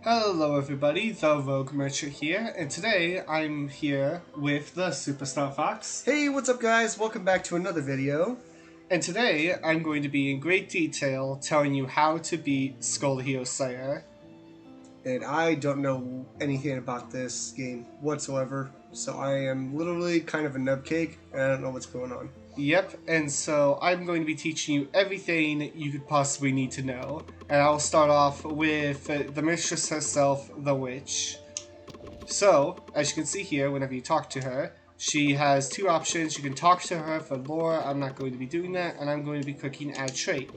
Hello everybody, the Rogue Merchant here, and today I'm here with the Superstar Fox. Hey, what's up guys? Welcome back to another video. And today I'm going to be in great detail telling you how to beat Skul the Hero Slayer. And I don't know anything about this game whatsoever, so I am literally kind of a nubcake, and I don't know what's going on. Yep, and so I'm going to be teaching you everything you could possibly need to know. And I'll start off with the mistress herself, the witch. So, as you can see here, whenever you talk to her, she has two options. You can talk to her for lore. I'm not going to be doing that, and I'm going to be clicking add trait.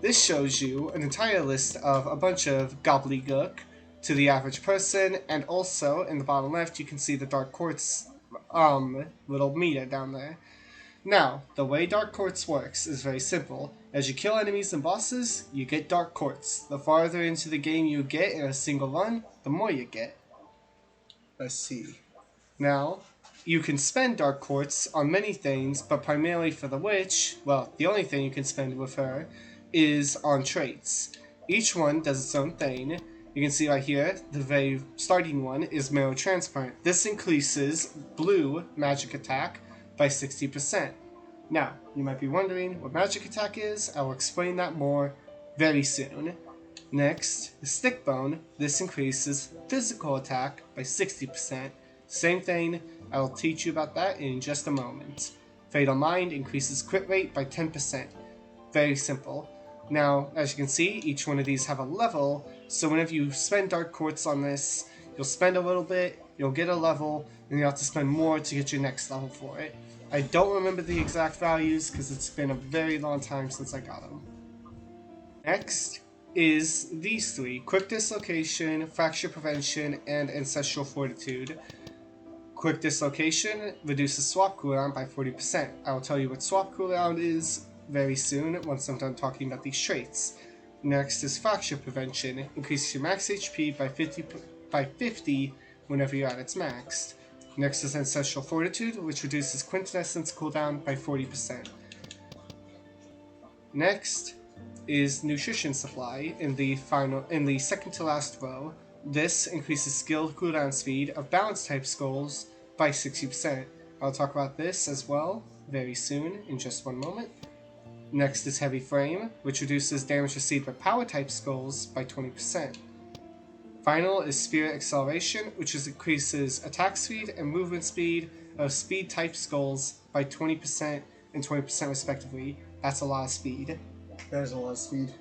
This shows you an entire list of a bunch of gobbledygook to the average person, and also in the bottom left you can see the Dark Quartz little meter down there. Now, the way Dark Quartz works is very simple. As you kill enemies and bosses, you get Dark Quartz. The farther into the game you get in a single run, the more you get. I see. Now, you can spend Dark Quartz on many things, but primarily for the witch, well, the only thing you can spend with her is on traits. Each one does its own thing. You can see right here, the very starting one is Mirror Transparent. This increases blue magic attack by 60%. Now, you might be wondering what magic attack is. I will explain that more very soon. Next is Stick Bone. This increases physical attack by 60%. Same thing, I will teach you about that in just a moment. Fatal Mind increases crit rate by 10%. Very simple. Now, as you can see, each one of these have a level, so whenever you spend Dark Quartz on this, you'll spend a little bit, you'll get a level, and you'll have to spend more to get your next level for it. I don't remember the exact values because it's been a very long time since I got them. Next is these three: Quick Dislocation, Fracture Prevention, and Ancestral Fortitude. Quick Dislocation reduces swap cooldown by 40%. I will tell you what swap cooldown is very soon once I'm done talking about these traits. Next is Fracture Prevention. It increases your max HP by 50 whenever you're at its max. Next is Ancestral Fortitude, which reduces Quintessence cooldown by 40%. Next is Nutrition Supply in the second to last row. This increases skill cooldown speed of balance type skulls by 60%. I'll talk about this as well very soon in just one moment. Next is Heavy Frame, which reduces damage received by power type skulls by 20%. Final is Spirit Acceleration, which increases attack speed and movement speed of speed type skulls by 20% and 20% respectively. That's a lot of speed. That is a lot of speed.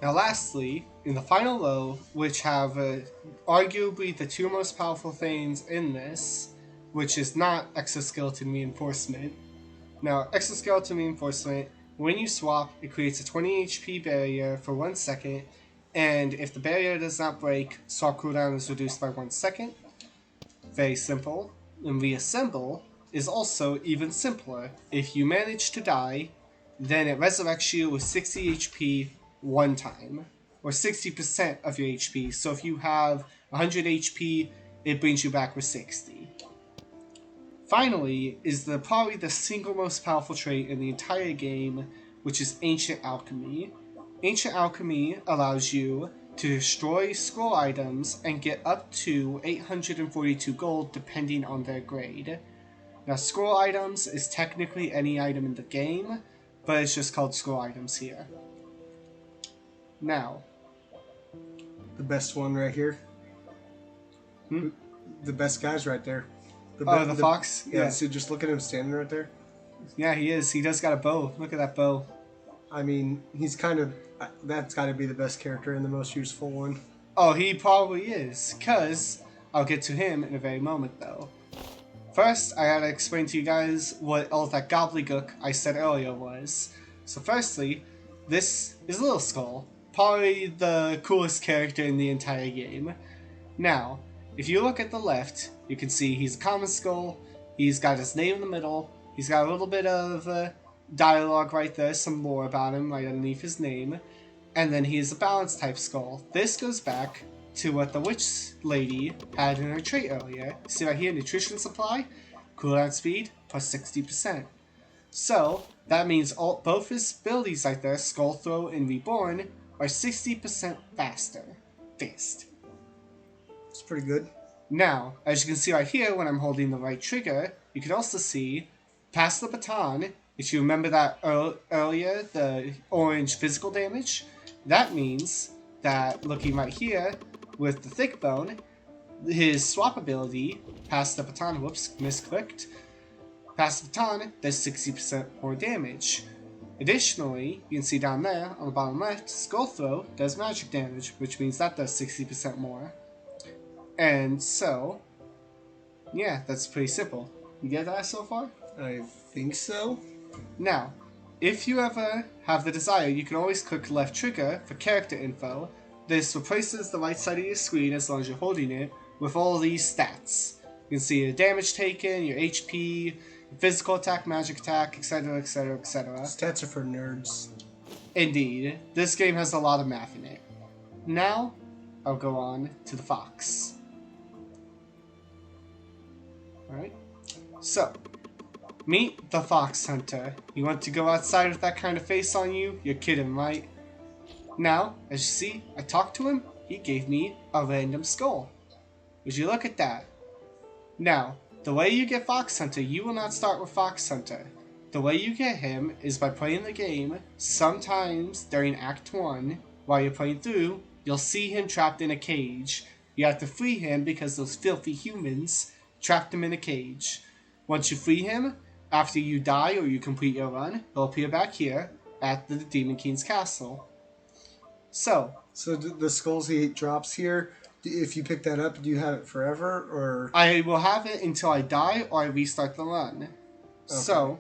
Now lastly, in the final row, which have arguably the two most powerful things in this, which is not Exoskeleton Reinforcement. Now, Exoskeleton Reinforcement, when you swap, it creates a 20 HP barrier for 1 second, and if the barrier does not break, swap cooldown is reduced by 1 second. Very simple. And Reassemble is also even simpler. If you manage to die, then it resurrects you with 60 HP one time, or 60% of your HP. So if you have 100 HP, it brings you back with 60. Finally is probably the single most powerful trait in the entire game, which is Ancient Alchemy. Ancient Alchemy allows you to destroy scroll items and get up to 842 gold depending on their grade. Now, scroll items is technically any item in the game, but it's just called scroll items here. Now, The best one right here. The best guy's right there. The fox? Yeah, so just look at him standing right there. Yeah, he is. He does got a bow. Look at that bow. I mean, he's kind of... That's got to be the best character and the most useful one. Oh, he probably is, because I'll get to him in a very moment, though. First, I gotta explain to you guys what all that gobbledygook I said earlier was. So firstly, this is Little Skull, probably the coolest character in the entire game. Now, if you look at the left, you can see he's a common skull, he's got his name in the middle, he's got a little bit of dialogue right there, some lore about him right underneath his name, and then he is a balance type skull. This goes back to what the witch lady had in her trait earlier. See right here, Nutrition Supply, cooldown speed plus 60%. So, that means both his abilities right there, Skull Throw and Reborn, are 60% faster. Fast. It's pretty good. Now, as you can see right here, when I'm holding the right trigger, you can also see pass the baton. If you remember that earlier, the orange physical damage, that means that looking right here with the thick bone, his swap ability, pass the baton, whoops, misclicked, pass the baton, does 60% more damage. Additionally, you can see down there on the bottom left, Skull Throw does magic damage, which means that does 60% more. And so, yeah, that's pretty simple. You get that so far? I think so. Now, if you ever have the desire, you can always click left trigger for character info. This replaces the right side of your screen as long as you're holding it with all of these stats. You can see your damage taken, your HP, your physical attack, magic attack, etc, etc, etc. Stats are for nerds. Indeed, this game has a lot of math in it. Now, I'll go on to the fox. Alright, so, meet the fox hunter. You want to go outside with that kind of face on you? You're kidding, right? Now, as you see, I talked to him, he gave me a random skull. Would you look at that? Now, the way you get Fox Hunter, you will not start with Fox Hunter. The way you get him is by playing the game. Sometimes during Act 1, while you're playing through, you'll see him trapped in a cage. You have to free him because those filthy humans trapped him in a cage. Once you free him, after you die or you complete your run, he'll appear back here at the Demon King's castle. So the skulls he drops here, if you pick that up, do you have it forever, or? I will have it until I die or I restart the run. Okay. So,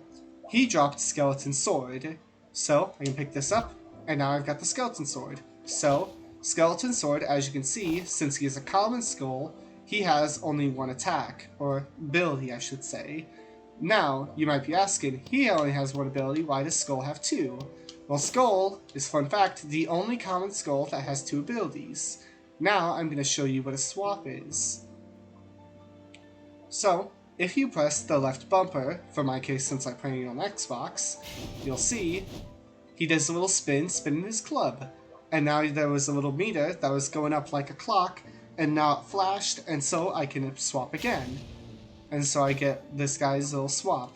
he dropped Skeleton Sword. So, I can pick this up, and now I've got the Skeleton Sword. So, Skeleton Sword, as you can see, since he is a common skull, he has only one attack, or ability I should say. Now, you might be asking, he only has one ability, why does Skull have two? Well, Skull is, fun fact, the only common skull that has two abilities. Now, I'm going to show you what a swap is. So, if you press the left bumper, for my case since I'm playing on Xbox, you'll see he does a little spinning his club. And now there was a little meter that was going up like a clock, and now it flashed, and so I can swap again. And so I get this guy's little swap.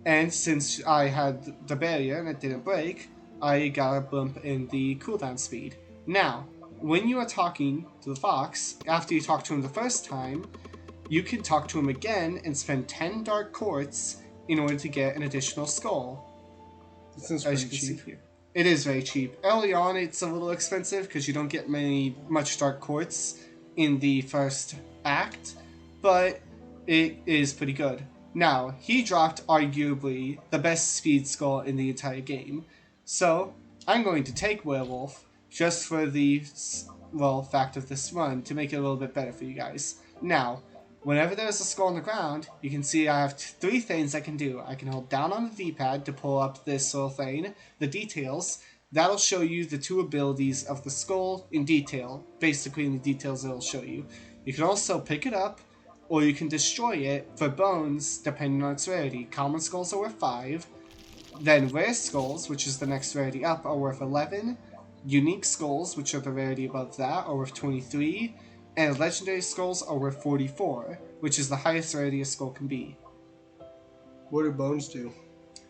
And since I had the barrier and it didn't break, I got a bump in the cooldown speed. Now, when you are talking to the fox, after you talk to him the first time, you can talk to him again and spend 10 dark quartz in order to get an additional skull. This seems pretty cheap. Here. It is very cheap. Early on, it's a little expensive because you don't get much dark quartz in the first act, but it is pretty good. Now, he dropped arguably the best speed skull in the entire game, so I'm going to take Werewolf just for the, well, fact of this run to make it a little bit better for you guys. Now, whenever there's a skull on the ground, you can see I have three things I can do. I can hold down on the D-pad to pull up this little thing, the details. That'll show you the two abilities of the skull in detail. Basically, in the details it'll show you. You can also pick it up, or you can destroy it for bones, depending on its rarity. Common skulls are worth 5. Then rare skulls, which is the next rarity up, are worth 11. Unique skulls, which are the rarity above that, are worth 23. And legendary skulls are worth 44, which is the highest rarity a skull can be. What do bones do?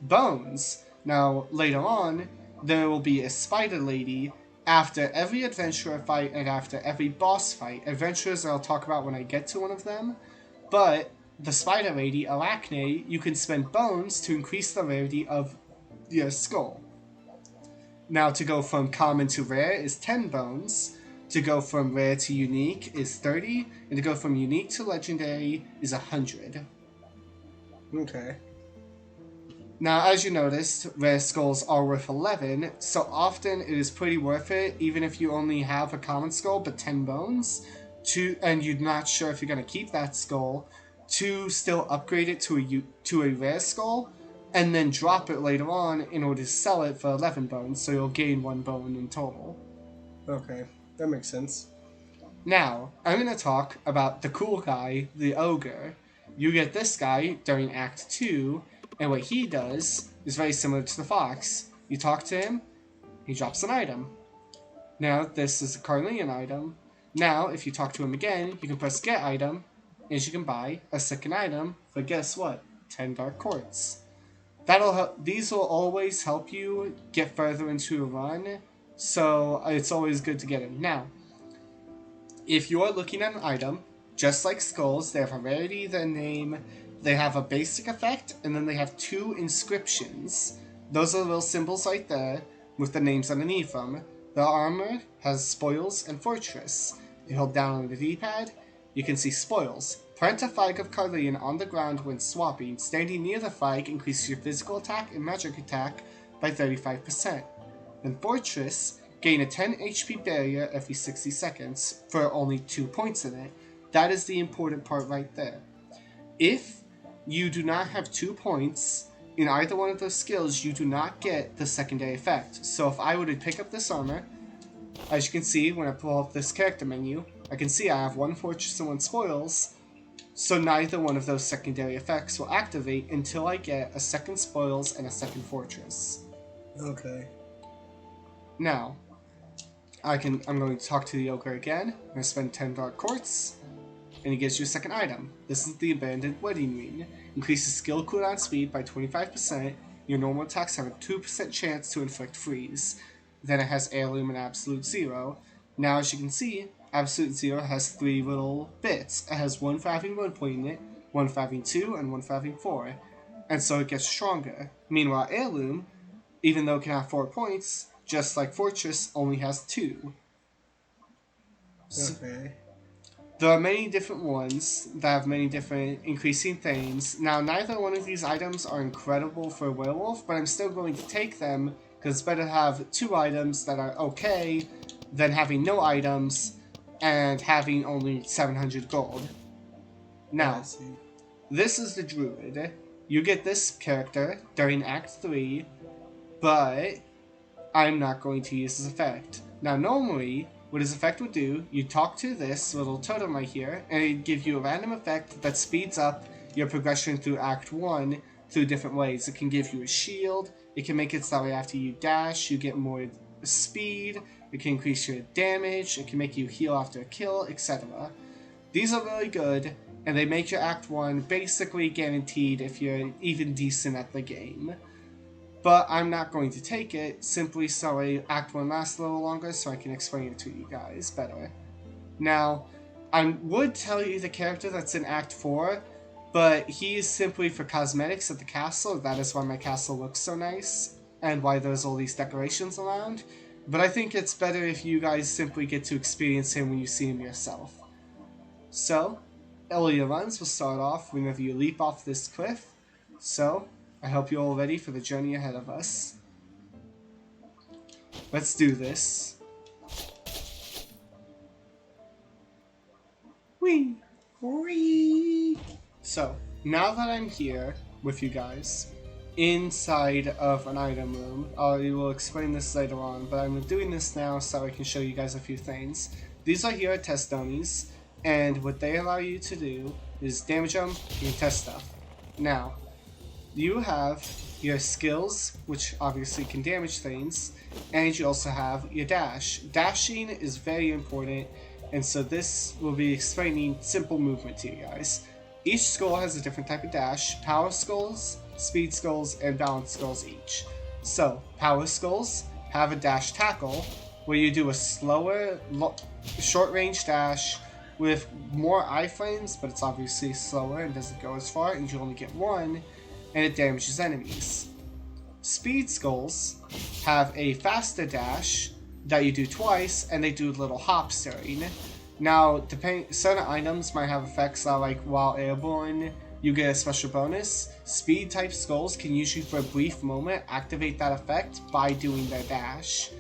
Bones! Now, later on, there will be a spider lady after every adventurer fight and after every boss fight. Adventurers I'll talk about when I get to one of them. But the spider lady, Arachne, you can spend bones to increase the rarity of your skull. Now, to go from common to rare is 10 bones. To go from rare to unique is 30. And to go from unique to legendary is 100. Okay. Now, as you noticed, rare skulls are worth 11, so often it is pretty worth it, even if you only have a common skull but 10 bones, and you're not sure if you're going to keep that skull, to still upgrade it to a rare skull, and then drop it later on in order to sell it for 11 bones, so you'll gain 1 bone in total. Okay, that makes sense. Now, I'm going to talk about the cool guy, the ogre. You get this guy during Act 2, and what he does is very similar to the fox. You talk to him, he drops an item. Now, this is a Carlian item. Now, if you talk to him again, you can press get item, and you can buy a second item for guess what? 10 Dark Quartz. That'll help. These will always help you get further into a run, so it's always good to get them. Now, if you're looking at an item, just like Skulls, they have a rarity, their name, they have a basic effect, and then they have 2 inscriptions. Those are the little symbols right there, with the names underneath them. The armor has Spoils and Fortress. If you hold down on the D-pad, you can see Spoils. Plant a flag of Carlian on the ground when swapping. Standing near the flag increases your physical attack and magic attack by 35%. Then Fortress, gain a 10 HP barrier every 60 seconds for only 2 points in it. That is the important part right there. If you do not have 2 points in either one of those skills, you do not get the secondary effect. So if I were to pick up this armor, as you can see when I pull up this character menu, I can see I have 1 Fortress and 1 Spoils, so neither one of those secondary effects will activate until I get a second Spoils and a second Fortress. Okay. Now, I'm going to talk to the ogre again. I'm going to spend 10 Dark Quartz, and he gives you a second item. This is the Abandoned Wedding Ring. Increases skill cooldown speed by 25%. Your normal attacks have a 2% chance to inflict freeze. Then it has Heirloom and Absolute Zero. Now, as you can see, Absolute Zero has 3 little bits. It has 1 for having 1 point in it, 1 for having 2, and 1 for having 4. And so it gets stronger. Meanwhile, Heirloom, even though it can have 4 points, just like Fortress, only has 2. Okay. There are many different ones that have many different increasing things. Now, neither one of these items are incredible for a werewolf, but I'm still going to take them because it's better to have 2 items that are okay than having no items and having only 700 gold. Now, this is the Druid. You get this character during Act 3, but I'm not going to use his effect. Now, normally, what his effect would do, you talk to this little totem right here, and it'd give you a random effect that speeds up your progression through Act 1 through different ways. It can give you a shield, it can make it so that way after you dash, you get more speed, it can increase your damage, it can make you heal after a kill, etc. These are really good, and they make your Act 1 basically guaranteed if you're even decent at the game. But I'm not going to take it, simply so Act 1 lasts a little longer so I can explain it to you guys better. Now, I would tell you the character that's in Act 4, but he is simply for cosmetics at the castle. That is why my castle looks so nice, and why there's all these decorations around. But I think it's better if you guys simply get to experience him when you see him yourself. So, all your runs will start off whenever you leap off this cliff. So, I hope you're all ready for the journey ahead of us. Let's do this. Whee! Whee! So, now that I'm here with you guys, inside of an item room, I will explain this later on, but I'm doing this now so I can show you guys a few things. These are here test dummies, and what they allow you to do is damage them, you can test stuff. Now, you have your skills, which obviously can damage things, and you also have your dash. Dashing is very important, and so this will be explaining simple movement to you guys. Each skull has a different type of dash: power skulls, speed skulls, and balance skulls each. So, power skulls have a dash tackle, where you do a slower, short-range dash with more iframes, but it's obviously slower and doesn't go as far, and you only get 1, and it damages enemies. Speed skulls have a faster dash that you do twice, and they do little hops during. Now, certain items might have effects that, like while airborne, you get a special bonus. Speed type skulls can usually for a brief moment activate that effect by doing their dash.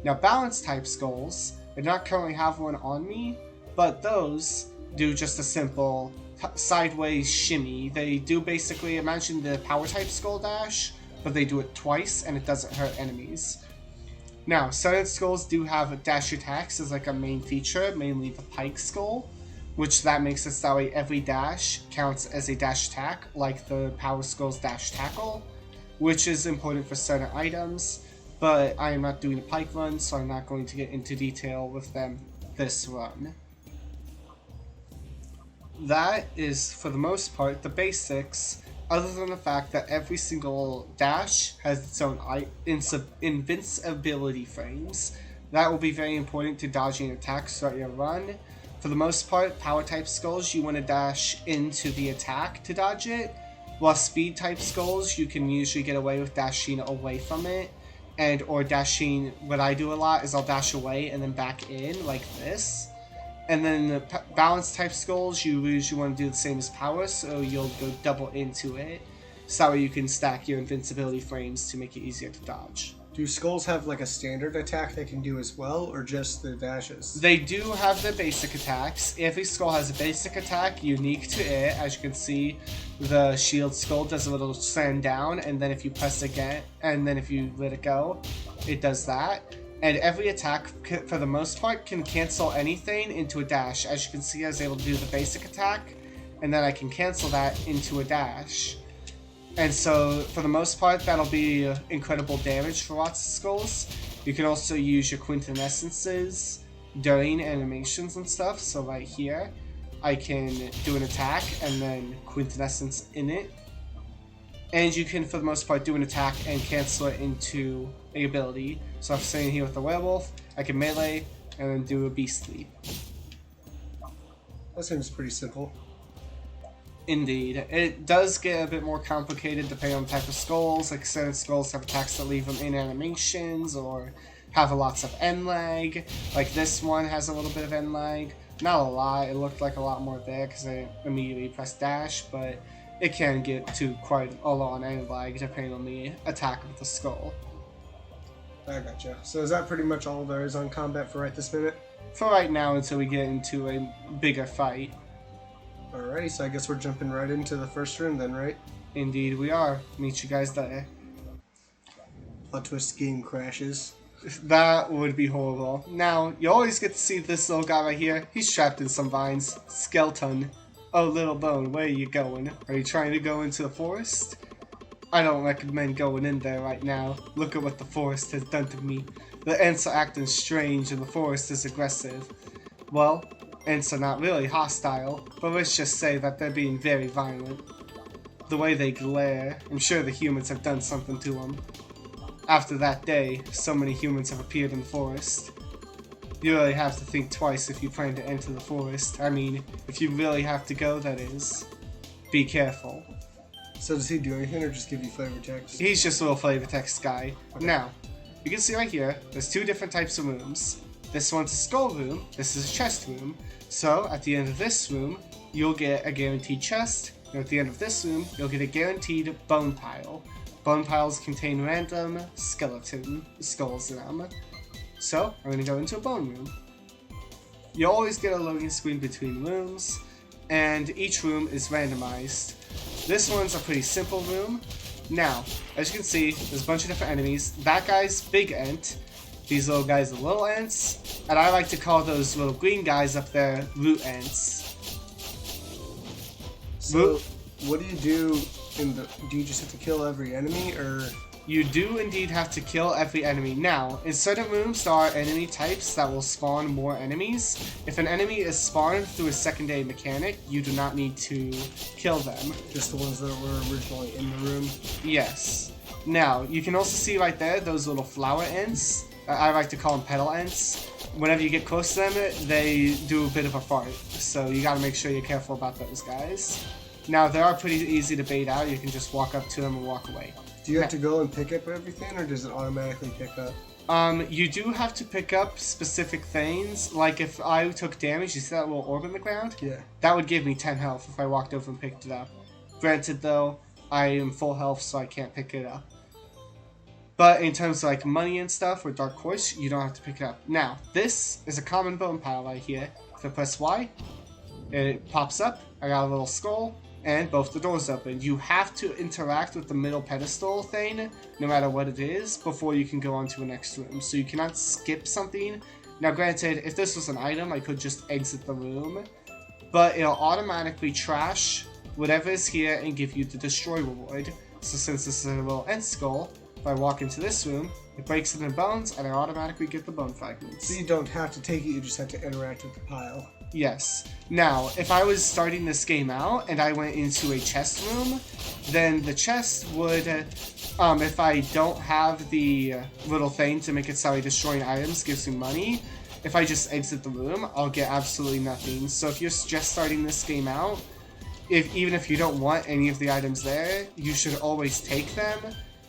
Now, balance type skulls, I do not currently have one on me, but those do just a simple sideways shimmy. They do basically, imagine the power type skull dash, but they do it twice and it doesn't hurt enemies. Now, certain skulls do have dash attacks as like a main feature, mainly the pike skull, which that makes it that way every dash counts as a dash attack, like the power skull's dash tackle, which is important for certain items. but I am not doing a pike run, so I'm not going to get into detail with them this run. That is, for the most part, the basics, other than the fact that every single dash has its own invincibility frames. That will be very important to dodging attacks throughout your run. For the most part, power type skulls, you want to dash into the attack to dodge it, while speed type skulls, you can usually get away with dashing away from it, and or dashing, what I do a lot is I'll dash away and then back in, like this. And then the balance type skulls, you usually want to do the same as power, so you'll go double into it, so that way you can stack your invincibility frames to make it easier to dodge. Do skulls have like a standard attack they can do as well, or just the dashes? They do have their basic attacks. Every skull has a basic attack unique to it. As you can see, the shield skull does a little slam down, and then if you press again, and then if you let it go, it does that. And every attack, for the most part, can cancel anything into a dash. As you can see, I was able to do the basic attack, and then I can cancel that into a dash. And so, for the most part, that'll be incredible damage for lots of skulls. You can also use your quintessences during animations and stuff. So right here, I can do an attack and then quintessence in it. And you can, for the most part, do an attack and cancel it into an ability. So if I'm sitting here with the werewolf, I can melee and then do a beast leap. That seems pretty simple. Indeed. It does get a bit more complicated depending on the type of skulls. Like certain skulls have attacks that leave them in animations or have lots of end lag. Like this one has a little bit of end lag. Not a lot. It looked like a lot more there because I immediately pressed dash, but it can get to quite a lot on end lag depending on the attack of the skull. I gotcha. So is that pretty much all there is on combat for right this minute? For right now, until we get into a bigger fight. Alrighty, so I guess we're jumping right into the first room then, right? Indeed we are. Meet you guys there. Plot twist, game crashes. That would be horrible. Now, you always get to see this little guy right here. He's trapped in some vines. Skeleton. Oh, little bone, where are you going? Are you trying to go into the forest? I don't recommend going in there right now. Look at what the forest has done to me. The ants are acting strange and the forest is aggressive. Well, ants are not really hostile, but let's just say that they're being very violent. The way they glare, I'm sure the humans have done something to them. After that day, so many humans have appeared in the forest. You really have to think twice if you plan to enter the forest. I mean, if you really have to go, that is. Be careful. So does he do anything or just give you flavor text? He's just a little flavor text guy. Okay. Now, you can see right here, there's two different types of rooms. This one's a skull room, this is a chest room. So, at the end of this room, you'll get a guaranteed chest, and at the end of this room, you'll get a guaranteed bone pile. Bone piles contain random skeleton skulls in them. So, I'm going to go into a bone room. You always get a loading screen between rooms, and each room is randomized. This one's a pretty simple room. Now, as you can see, there's a bunch of different enemies. That guy's big ant. These little guys are little ants. And I like to call those little green guys up there root ants. So, what do you do in the... Do you just have to kill every enemy, or... You do indeed have to kill every enemy. Now, in certain rooms, there are enemy types that will spawn more enemies. If an enemy is spawned through a secondary mechanic, you do not need to kill them. Just the ones that were originally in the room? Yes. Now, you can also see right there, those little flower ants. I like to call them petal ants. Whenever you get close to them, they do a bit of a fart. So you gotta make sure you're careful about those guys. Now, they are pretty easy to bait out. You can just walk up to them and walk away. Do you have to go and pick up everything, or does it automatically pick up? You do have to pick up specific things. Like if I took damage, you see that little orb in the ground? Yeah. That would give me 10 health if I walked over and picked it up. Granted though, I am full health so I can't pick it up. But in terms of like money and stuff or dark quartz, you don't have to pick it up. Now, this is a common bone pile right here. If I press Y, it pops up. I got a little skull. And both the doors open. You have to interact with the middle pedestal thing, no matter what it is, before you can go on to the next room. So you cannot skip something. Now granted, if this was an item, I could just exit the room. But it'll automatically trash whatever is here and give you the destroy reward. So since this is a little end skull, if I walk into this room, It breaks it in bones, and I automatically get the bone fragments. So you don't have to take it, you just have to interact with the pile. Yes. Now, if I was starting this game out and I went into a chest room, then the chest would, if I don't have the little thing to make it so destroying items gives me money, if I just exit the room, I'll get absolutely nothing. So if you're just starting this game out, even if you don't want any of the items there, you should always take them,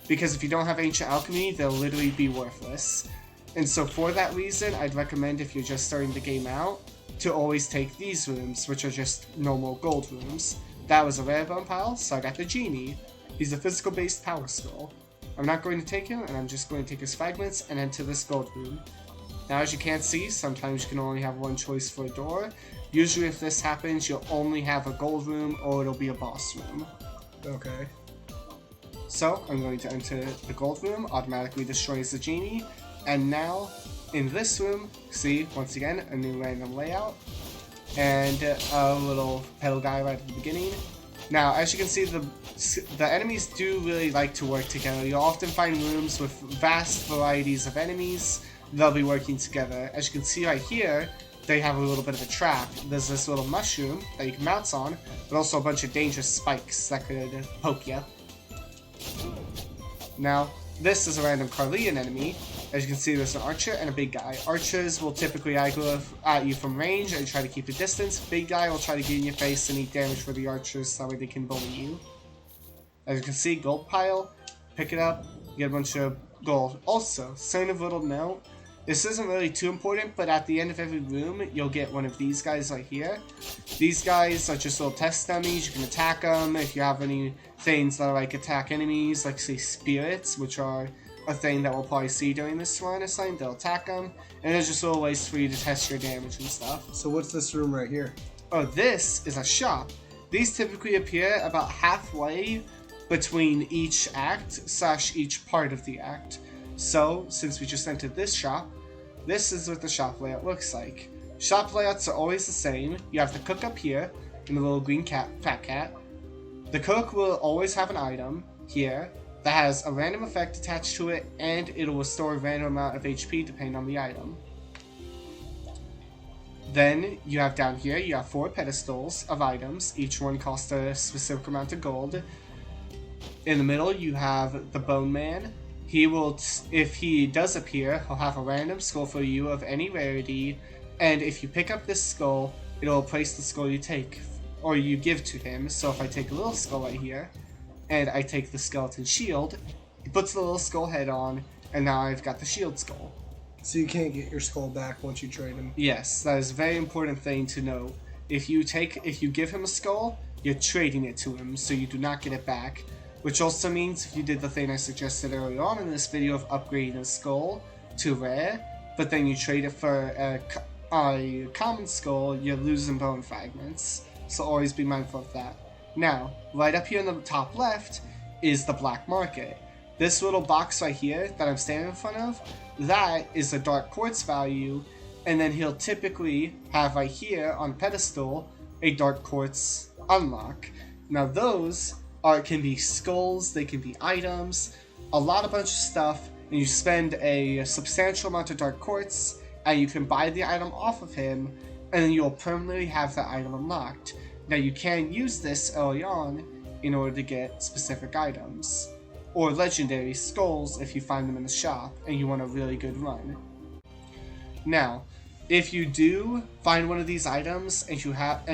because if you don't have Ancient Alchemy, they'll literally be worthless. And so for that reason, I'd recommend, if you're just starting the game out, to always take these rooms, which are just normal gold rooms. That was a rare bone pile, so I got the Genie. He's a physical-based power skull. I'm not going to take him, and I'm just going to take his fragments and enter this gold room. Now, as you can't see, sometimes you can only have one choice for a door. Usually if this happens, you'll only have a gold room, or it'll be a boss room. Okay. So, I'm going to enter the gold room, automatically destroys the Genie, and now, in this room, see, once again, a new random layout, and a little pedal guy right at the beginning. Now, as you can see, the enemies do really like to work together. You'll often find rooms with vast varieties of enemies. They'll be working together. As you can see right here, they have a little bit of a trap. There's this little mushroom that you can bounce on, but also a bunch of dangerous spikes that could poke you. Now, this is a random Carlean enemy. As you can see, there's an archer and a big guy. Archers will typically aggro at you from range and try to keep the distance. Big guy will try to get in your face and eat damage for the archers, so that way they can bully you. As you can see, gold pile, pick it up, get a bunch of gold. Also, sign of little note, this isn't really too important, but at the end of every room, you'll get one of these guys right here. These guys are just little test dummies. You can attack them if you have any things that are like attack enemies, like say spirits, which are a thing that we'll probably see during this run or something. They'll attack them, and there's just little ways for you to test your damage and stuff. So what's this room right here? Oh, this is a shop. These typically appear about halfway between each act / each part of the act. So, since we just entered this shop, this is what the shop layout looks like. Shop layouts are always the same. You have the cook up here, and the little green fat cat. The cook will always have an item here that has a random effect attached to it, and it will restore a random amount of HP depending on the item. Then, you have down here, you have 4 pedestals of items. Each one costs a specific amount of gold. In the middle, you have the Bone Man. He will, if he does appear, he'll have a random skull for you of any rarity, and if you pick up this skull, it'll replace the skull you take, or you give to him. So if I take a little skull right here, and I take the skeleton shield, he puts the little skull head on, and now I've got the shield skull. So you can't get your skull back once you trade him? Yes, that is a very important thing to know. If you give him a skull, you're trading it to him, so you do not get it back. Which also means if you did the thing I suggested earlier on in this video of upgrading a skull to rare, but then you trade it for a common skull, you're losing bone fragments. So always be mindful of that. Now, right up here in the top left is the black market. This little box right here that I'm standing in front of, that is the dark quartz value, and then he'll typically have right here on pedestal a dark quartz unlock. Now those can be skulls, they can be items, a bunch of stuff, and you spend a substantial amount of dark quartz, and you can buy the item off of him, and then you'll permanently have that item unlocked. Now you can use this early on in order to get specific items, or legendary skulls if you find them in the shop and you want a really good run. Now, if you do find one of these items and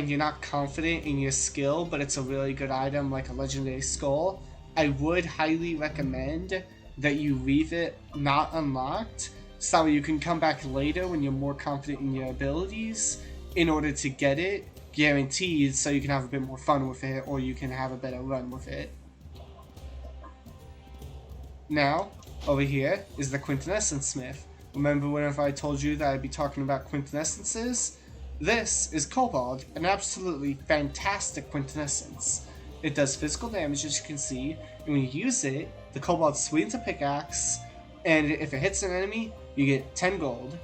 you're not confident in your skill, but it's a really good item like a legendary skull, I would highly recommend that you leave it not unlocked, so you can come back later when you're more confident in your abilities in order to get it guaranteed, so you can have a bit more fun with it, or you can have a better run with it. Now, over here is the Quintessence Smith. Remember whenever I told you that I'd be talking about quintessences? This is Kobold, an absolutely fantastic quintessence. It does physical damage, as you can see, and when you use it, the Kobold swings a pickaxe, and if it hits an enemy, you get 10 gold.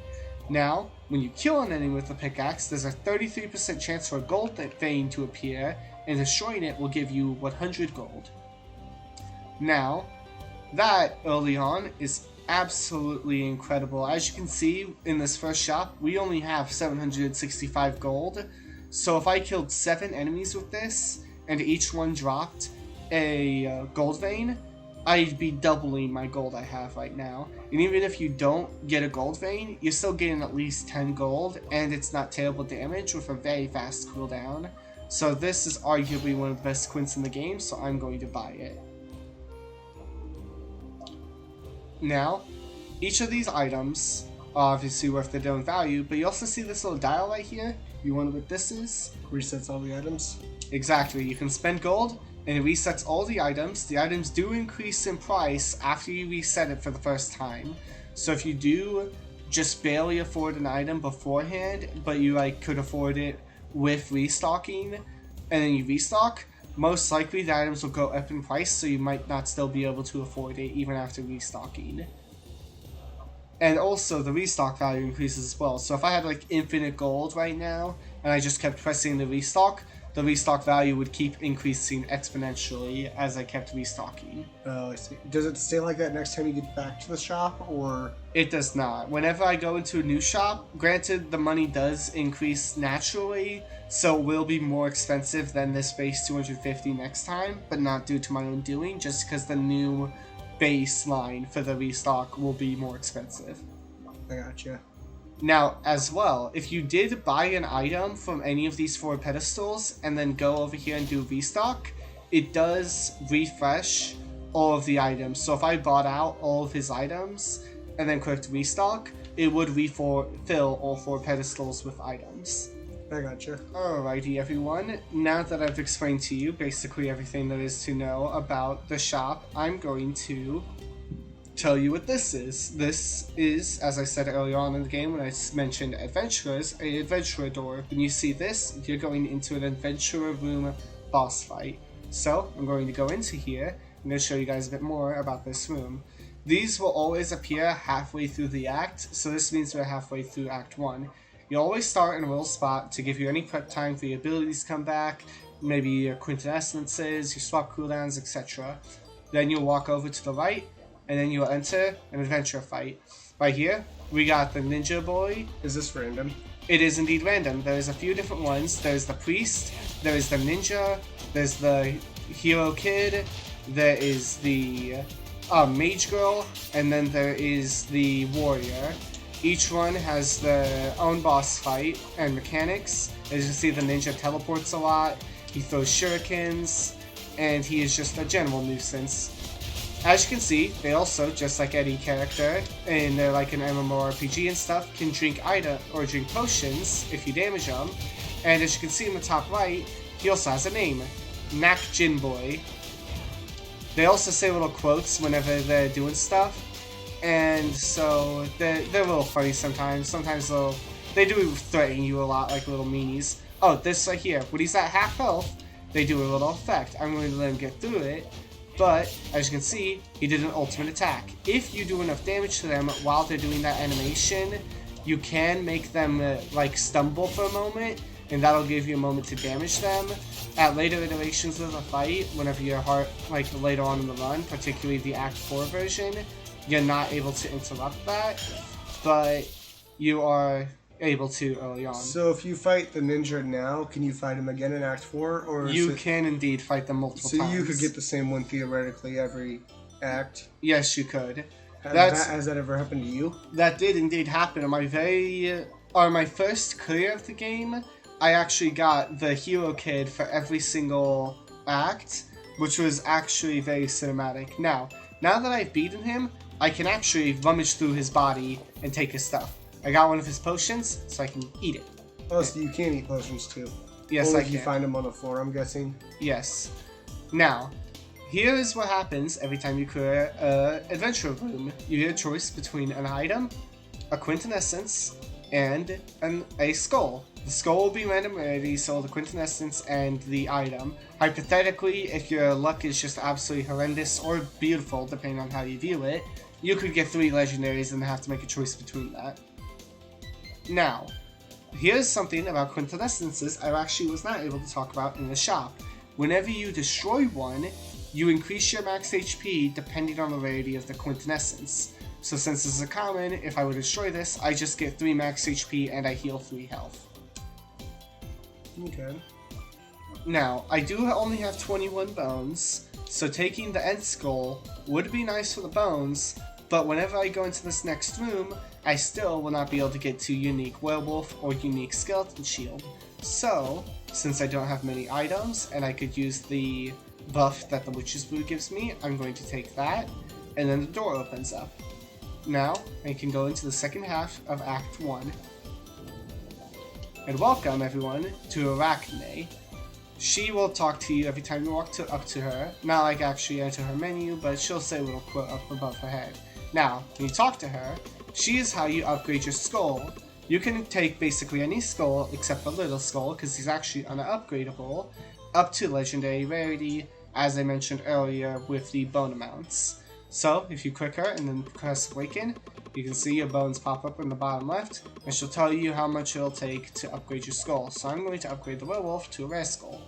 Now, when you kill an enemy with a pickaxe, there's a 33% chance for a gold vein to appear, and destroying it will give you 100 gold. Now, that early on is absolutely incredible. As you can see in this first shop, we only have 765 gold. So if I killed 7 enemies with this, and each one dropped a gold vein, I'd be doubling my gold I have right now. And even if you don't get a gold vein, you're still getting at least 10 gold, and it's not terrible damage with a very fast cooldown. So this is arguably one of the best quints in the game, so I'm going to buy it. Now, each of these items are obviously worth their own value, but you also see this little dial right here? You wonder what this is? Resets all the items. Exactly, you can spend gold, and it resets all the items. The items do increase in price after you reset it for the first time. So if you do just barely afford an item beforehand, but you could afford it with restocking, and then you restock, most likely the items will go up in price, so you might not still be able to afford it even after restocking. And also the restock value increases as well. So if I had infinite gold right now, and I just kept pressing the restock value would keep increasing exponentially as I kept restocking. Oh, I see. Does it stay like that next time you get back to the shop, or? It does not. Whenever I go into a new shop, granted the money does increase naturally, so it will be more expensive than this base 250 next time, but not due to my own doing, just because the new baseline for the restock will be more expensive. I gotcha. Now, as well, if you did buy an item from any of these 4 pedestals and then go over here and do restock, it does refresh all of the items. So if I bought out all of his items and then clicked restock, it would refill all 4 pedestals with items. I gotcha. Alrighty everyone, now that I've explained to you basically everything there is to know about the shop, I'm going to tell you what this is. This is, as I said earlier on in the game when I mentioned adventurers, an adventurer door. When you see this, you're going into an adventurer room boss fight. So, I'm going to go into here. I'm going to show you guys a bit more about this room. These will always appear halfway through the act, so this means we're halfway through Act 1. You always start in a little spot to give you any prep time for your abilities to come back, maybe your quintessences, your swap cooldowns, etc. Then you'll walk over to the right, and then you'll enter an adventure fight. Right here, we got the ninja boy. Is this random? It is indeed random. There's a few different ones. There's the priest, there's the ninja, there's the hero kid, there is the mage girl, and then there is the warrior. Each one has their own boss fight and mechanics. As you can see, the ninja teleports a lot, he throws shurikens, and he is just a general nuisance. As you can see, they also, just like any character, and they're like an MMORPG and stuff, can drink potions if you damage them. And as you can see in the top right, he also has a name, Mac Jinboy. They also say little quotes whenever they're doing stuff, and so they're a little funny sometimes. Sometimes they do threaten you a lot, like little meanies. Oh, this right here, when he's at half health, they do a little effect. I'm going to let him get through it. But, as you can see, he did an ultimate attack. If you do enough damage to them while they're doing that animation, you can make them, stumble for a moment, and that'll give you a moment to damage them. At later iterations of the fight, whenever you're later on in the run, particularly the Act 4 version, you're not able to interrupt that, but you are able to early on. So if you fight the ninja now, can you fight him again in Act 4? Or you can indeed fight them multiple times. So you could get the same one theoretically every act? Yes, you could. Has that ever happened to you? That did indeed happen. On my first clear of the game, I actually got the hero kid for every single act, which was actually very cinematic. Now that I've beaten him, I can actually rummage through his body and take his stuff. I got one of his potions, so I can eat it. Oh, so you can eat potions too? Yes, Only I can. If you find them on the floor, I'm guessing? Yes. Now, here is what happens every time you clear an adventure room. You get a choice between an item, a quintessence, and a skull. The skull will be random rarity, so the quintessence and the item. Hypothetically, if your luck is just absolutely horrendous or beautiful, depending on how you view it, you could get 3 legendaries and have to make a choice between that. Now, here's something about quintessences I actually was not able to talk about in the shop. Whenever you destroy one, you increase your max HP depending on the rarity of the quintessence. So since this is a common, if I would destroy this, I just get 3 max HP and I heal 3 health. Okay. Now, I do only have 21 bones, so taking the end skull would be nice for the bones, but whenever I go into this next room, I still will not be able to get to unique werewolf or unique skeleton shield. So, since I don't have many items and I could use the buff that the witch's brew gives me, I'm going to take that, and then the door opens up. Now, I can go into the second half of Act 1. And welcome everyone to Arachne. She will talk to you every time you walk up to her. Not like actually enter her menu, but she'll say a little quote up above her head. Now, when you talk to her, she is how you upgrade your skull. You can take basically any skull except for Little Skull, because he's actually unupgradable, up to Legendary Rarity, as I mentioned earlier with the bone amounts. So, if you click her and then press Awaken, you can see your bones pop up in the bottom left, and she'll tell you how much it'll take to upgrade your skull. So I'm going to upgrade the werewolf to a rare skull.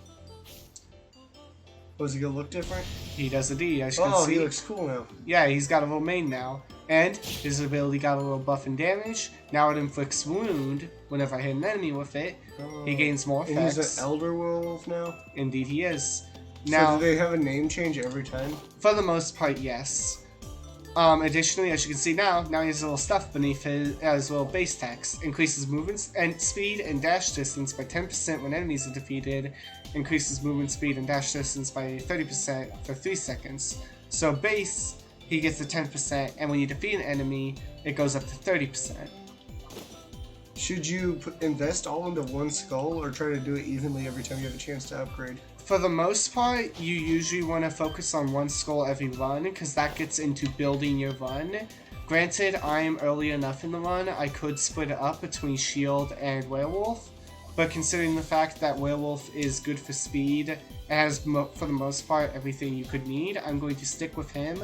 Was he gonna look different? He does indeed, as you can see. Oh, he looks cool now. Yeah, he's got a little mane now. And his ability got a little buff and damage. Now it inflicts wound whenever I hit an enemy with it. He gains more effects. And he's an elder werewolf now? Indeed he is. Now, so do they have a name change every time? For the most part, yes. Additionally, as you can see now he has a little stuff beneath his little base text. Increases movement and speed and dash distance by 10% when enemies are defeated. Increases movement speed and dash distance by 30% for 3 seconds. So base, he gets the 10%, and when you defeat an enemy, it goes up to 30%. Should you invest all into one skull, or try to do it evenly every time you have a chance to upgrade? For the most part, you usually want to focus on one skull every run, because that gets into building your run. Granted, I'm early enough in the run, I could split it up between Shield and Werewolf, but considering the fact that Werewolf is good for speed, and has, for the most part, everything you could need, I'm going to stick with him,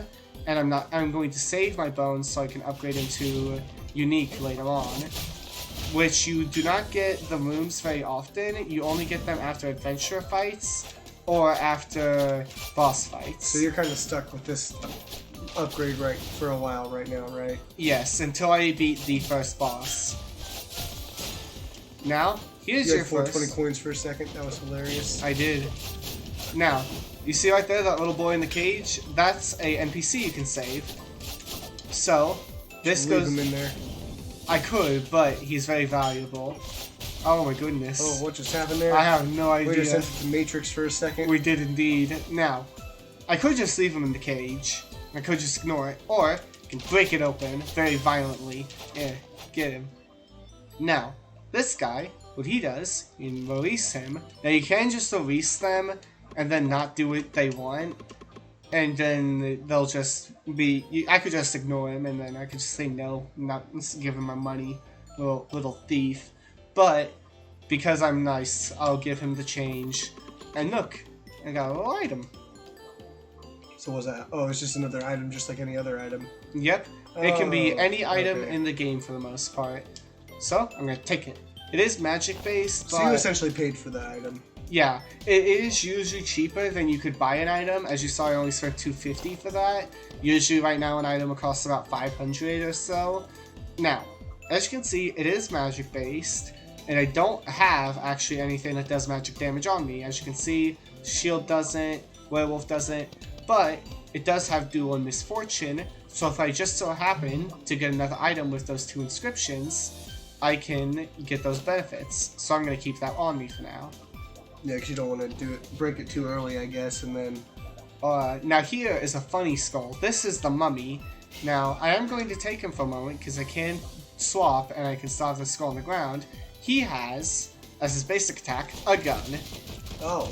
and I'm going to save my bones so I can upgrade into Unique later on. Which you do not get the rooms very often. You only get them after adventure fights or after boss fights. So you're kind of stuck with this upgrade right for a while right now, right? Yes, until I beat the first boss. Now, here's your first. 420 coins for a second. That was hilarious. I did. Now, you see right there that little boy in the cage? That's a NPC you can save. So, this Leave goes. him in there. I could, but he's very valuable. Oh my goodness. Oh, what just happened there? I have no idea. We just sent it to Matrix for a second. We did indeed. Now, I could just leave him in the cage. I could just ignore it. Or, I can break it open very violently. Yeah, get him. Now, this guy, what he does, you can release him. Now, you can just release them and then not do what they want. And then they'll just be... I could just ignore him, and then I could just say no, not give him my money, little thief. But, because I'm nice, I'll give him the change. And look, I got a little item. So what was that? Oh, it's just another item, just like any other item. Yep, it can be any item okay. in the game for the most part. So, I'm going to take it. It is magic-based, but... So you essentially paid for the item. Yeah, it is usually cheaper than you could buy an item. As you saw, I only spent $250 for that. Usually right now an item will cost about $500 or so. Now, as you can see, it is magic based, and I don't have actually anything that does magic damage on me. As you can see, Shield doesn't, Werewolf doesn't, but it does have Duel and Misfortune, so if I just so happen to get another item with those 2 inscriptions, I can get those benefits. So I'm going to keep that on me for now. Yeah, because you don't want to break it too early, I guess, and then... Now here is a funny skull. This is the mummy. Now, I am going to take him for a moment, because I can swap, and I can stop the skull on the ground. He has, as his basic attack, a gun. Oh,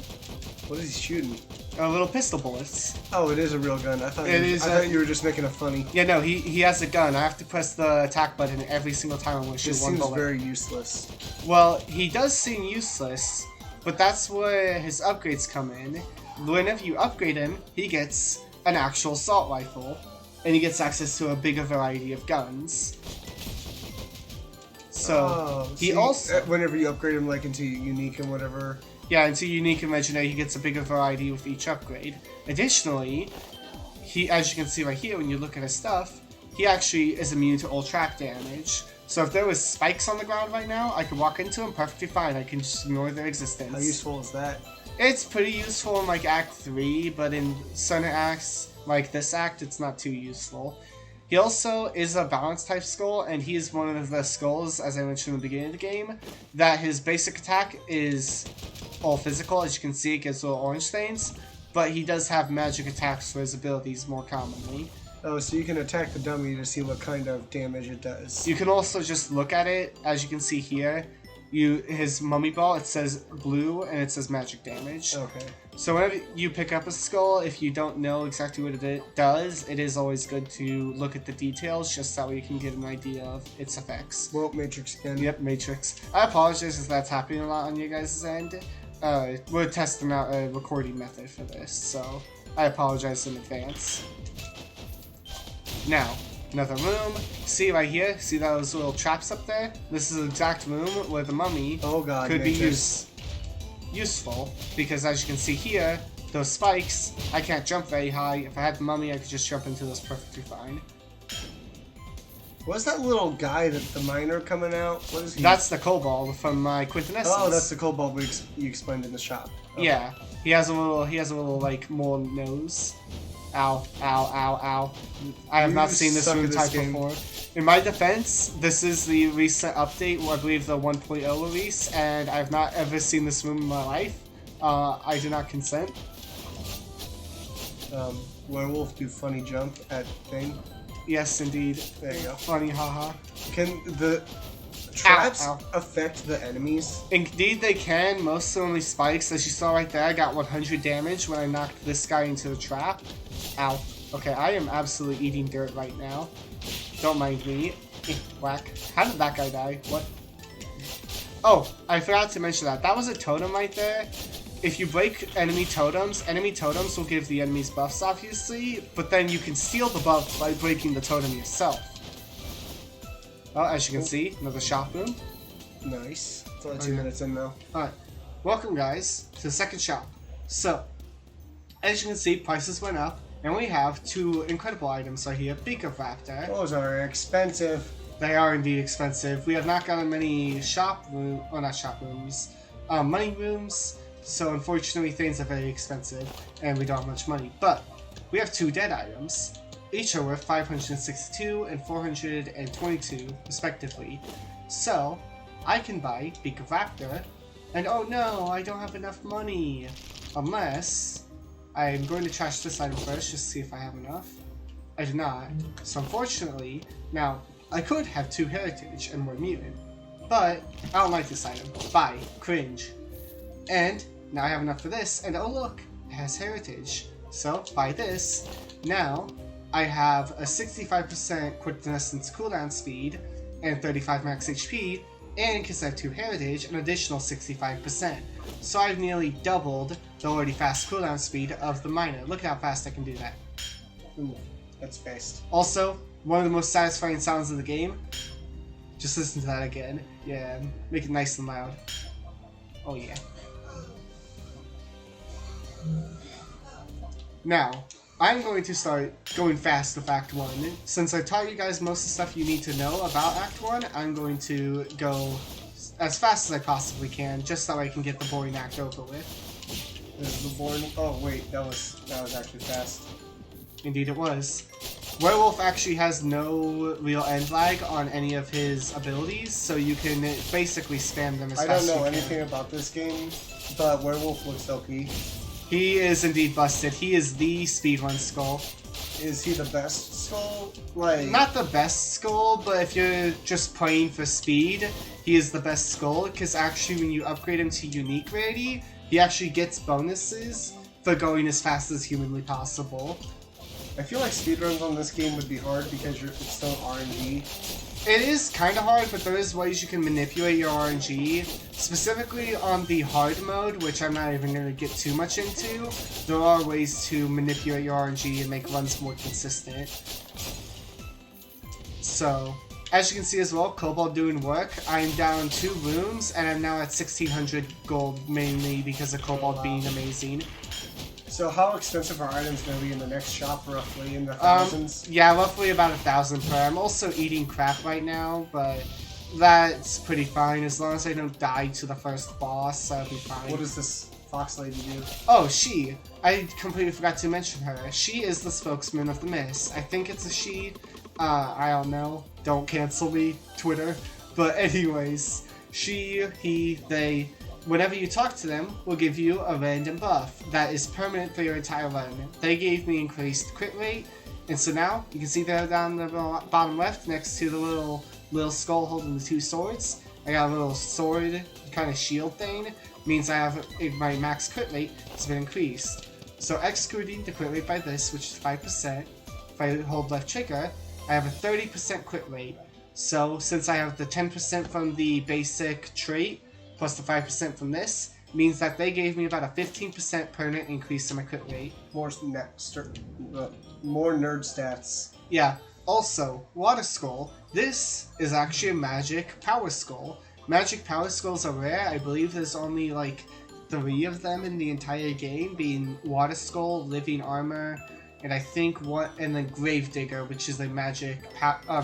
what is he shooting? Little pistol bullets. Oh, it is a real gun. I thought you were just making a funny... Yeah, no, he has a gun. I have to press the attack button every single time I want to shoot one bullet. This seems very useless. Well, he does seem useless, but that's where his upgrades come in. Whenever you upgrade him, he gets an actual assault rifle, and he gets access to a bigger variety of guns. So, he also... Whenever you upgrade him, like, into Unique and whatever... Yeah, into Unique and Legendary, he gets a bigger variety with each upgrade. Additionally, as you can see right here, when you look at his stuff, he actually is immune to all trap damage. So if there was spikes on the ground right now, I could walk into them perfectly fine. I can just ignore their existence. How useful is that? It's pretty useful in like Act 3, but in certain acts, like this act, it's not too useful. He also is a balance type Skul, and he is one of the Skuls, as I mentioned in the beginning of the game, that his basic attack is all physical. As you can see, it gives little orange things, but he does have magic attacks for his abilities more commonly. Oh, so you can attack the dummy to see what kind of damage it does. You can also just look at it, as you can see here. His mummy ball, it says blue, and it says magic damage. Okay. So whenever you pick up a Skul, if you don't know exactly what it does, it is always good to look at the details, just that way you can get an idea of its effects. Well, Matrix again. Yep, Matrix. I apologize if that's happening a lot on you guys' end. We're testing out a recording method for this, so I apologize in advance. Now, another room. See right here? See those little traps up there? This is the exact room where the mummy could be useful, because as you can see here, those spikes, I can't jump very high. If I had the mummy, I could just jump into those perfectly fine. What's that little guy, the miner coming out? What is he? That's the kobold from my Quintessence. Oh, that's the kobold you explained in the shop. Okay. Yeah, he has a little like mole nose. Ow, ow, ow, ow. I have not seen this room type before. In my defense, this is the recent update, I believe the 1.0 release, and I have not ever seen this room in my life. I do not consent. Werewolf do funny jump at thing. Yes, indeed. There you go. Funny, haha. Can the traps affect the enemies? Indeed they can. Most only spikes. As you saw right there, I got 100 damage when I knocked this guy into the trap. Ow. Okay, I am absolutely eating dirt right now. Don't mind me. Whack. How did that guy die? What? Oh, I forgot to mention that. That was a totem right there. If you break enemy totems will give the enemies buffs, obviously, but then you can steal the buff by breaking the totem yourself. Well, as you can see, another shop room. Nice. It's only 2 minutes in now. Alright. Welcome, guys, to the second shop. So, as you can see, prices went up, and we have 2 incredible items right here. Beaker Raptor. Those are expensive. They are indeed expensive. We have not gotten many money rooms, so unfortunately things are very expensive, and we don't have much money. But, we have 2 dead items. Each are worth 562 and 422, respectively. So, I can buy Beak of Raptor, and oh no, I don't have enough money. Unless, I'm going to trash this item first, just to see if I have enough. I do not. So unfortunately, now, I could have 2 heritage and more mutant, but I don't like this item. Buy. Cringe. And, now I have enough for this, and oh look, it has heritage. So, buy this. Now, I have a 65% Quintessence cooldown speed and 35 max HP, and because I have 2 heritage, an additional 65%. So I've nearly doubled the already fast cooldown speed of the miner. Look how fast I can do that. Ooh, that's fast. Also, one of the most satisfying sounds of the game. Just listen to that again. Yeah, make it nice and loud. Oh yeah. Now, I'm going to start going fast with Act 1. Since I taught you guys most of the stuff you need to know about Act 1, I'm going to go as fast as I possibly can, just so I can get the boring act over with. This is the boring... Oh wait, that was actually fast. Indeed it was. Werewolf actually has no real end lag on any of his abilities, so you can basically spam them as fast as you can. I don't know anything about this game, but Werewolf looks OP. He is indeed busted. He is the speedrun Skul. Is he the best Skul? Like, not the best Skul, but if you're just playing for speed, he is the best Skul, because actually when you upgrade him to unique rarity, he actually gets bonuses for going as fast as humanly possible. I feel like speedruns on this game would be hard because it's still RNG. It is kind of hard, but there is ways you can manipulate your RNG. Specifically on the hard mode, which I'm not even going to get too much into, there are ways to manipulate your RNG and make runs more consistent. So, as you can see as well, Kobold doing work. I'm down 2 rooms, and I'm now at 1600 gold, mainly because of Kobold being amazing. So how expensive are items going to be in the next shop, roughly, in the thousands? Yeah, roughly about 1,000 per. I'm also eating crap right now, but that's pretty fine. As long as I don't die to the first boss, I'll be fine. What does this fox lady do? Oh, she. I completely forgot to mention her. She is the spokesman of the Mist. I think it's a she. I don't know. Don't cancel me, Twitter. But anyways, she, he, they... Whenever you talk to them, will give you a random buff that is permanent for your entire run. They gave me increased crit rate, and so now you can see there down the bottom left next to the little skull holding the two swords. I got a little sword kind of shield thing. Means I have my max crit rate has been increased. So excluding the crit rate by this, which is 5%, if I hold left trigger, I have a 30% crit rate. So since I have the 10% from the basic trait, plus the 5% from this, means that they gave me about a 15% permanent increase in my crit rate. More nerd stats. Yeah. Also, Water Skull. This is actually a magic power skull. Magic power skulls are rare. I believe there's only like 3 of them in the entire game, being Water Skull, Living Armor, and I think and then Gravedigger, which is a magic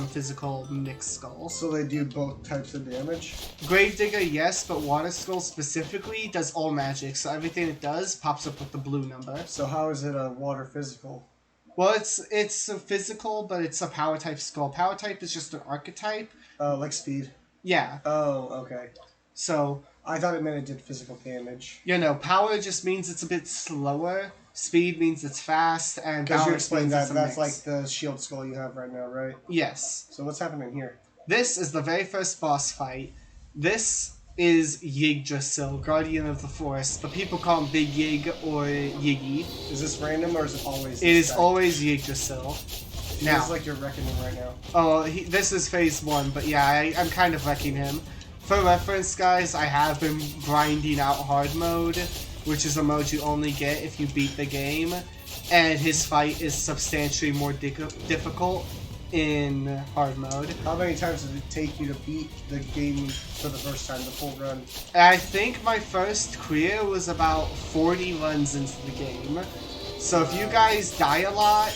physical mixed skull. So they do both types of damage? Gravedigger, yes, but Water Skull specifically does all magic, so everything it does pops up with the blue number. So how is it a water physical? Well, it's a physical, but it's a power type skull. Power type is just an archetype. Like speed? Yeah. Oh, okay. So... I thought it meant it did physical damage. You know, power just means it's a bit slower. Speed means it's fast, and because you balance explained means that it's a that's mix. like the shield skull you have right now, right? Yes. So what's happening here? This is the very first boss fight. This is Yggdrasil, Guardian of the Forest, but people call him Big Yig or Yiggy. Is this random or is it always? It is always Yggdrasil. Now, it's like you're wrecking him right now. Oh, this is phase 1, but yeah, I'm kind of wrecking him. For reference, guys, I have been grinding out hard mode, which is a mode you only get if you beat the game, and his fight is substantially more difficult in hard mode. How many times did it take you to beat the game for the first time, the full run? I think my first clear was about 40 runs into the game. So if you guys die a lot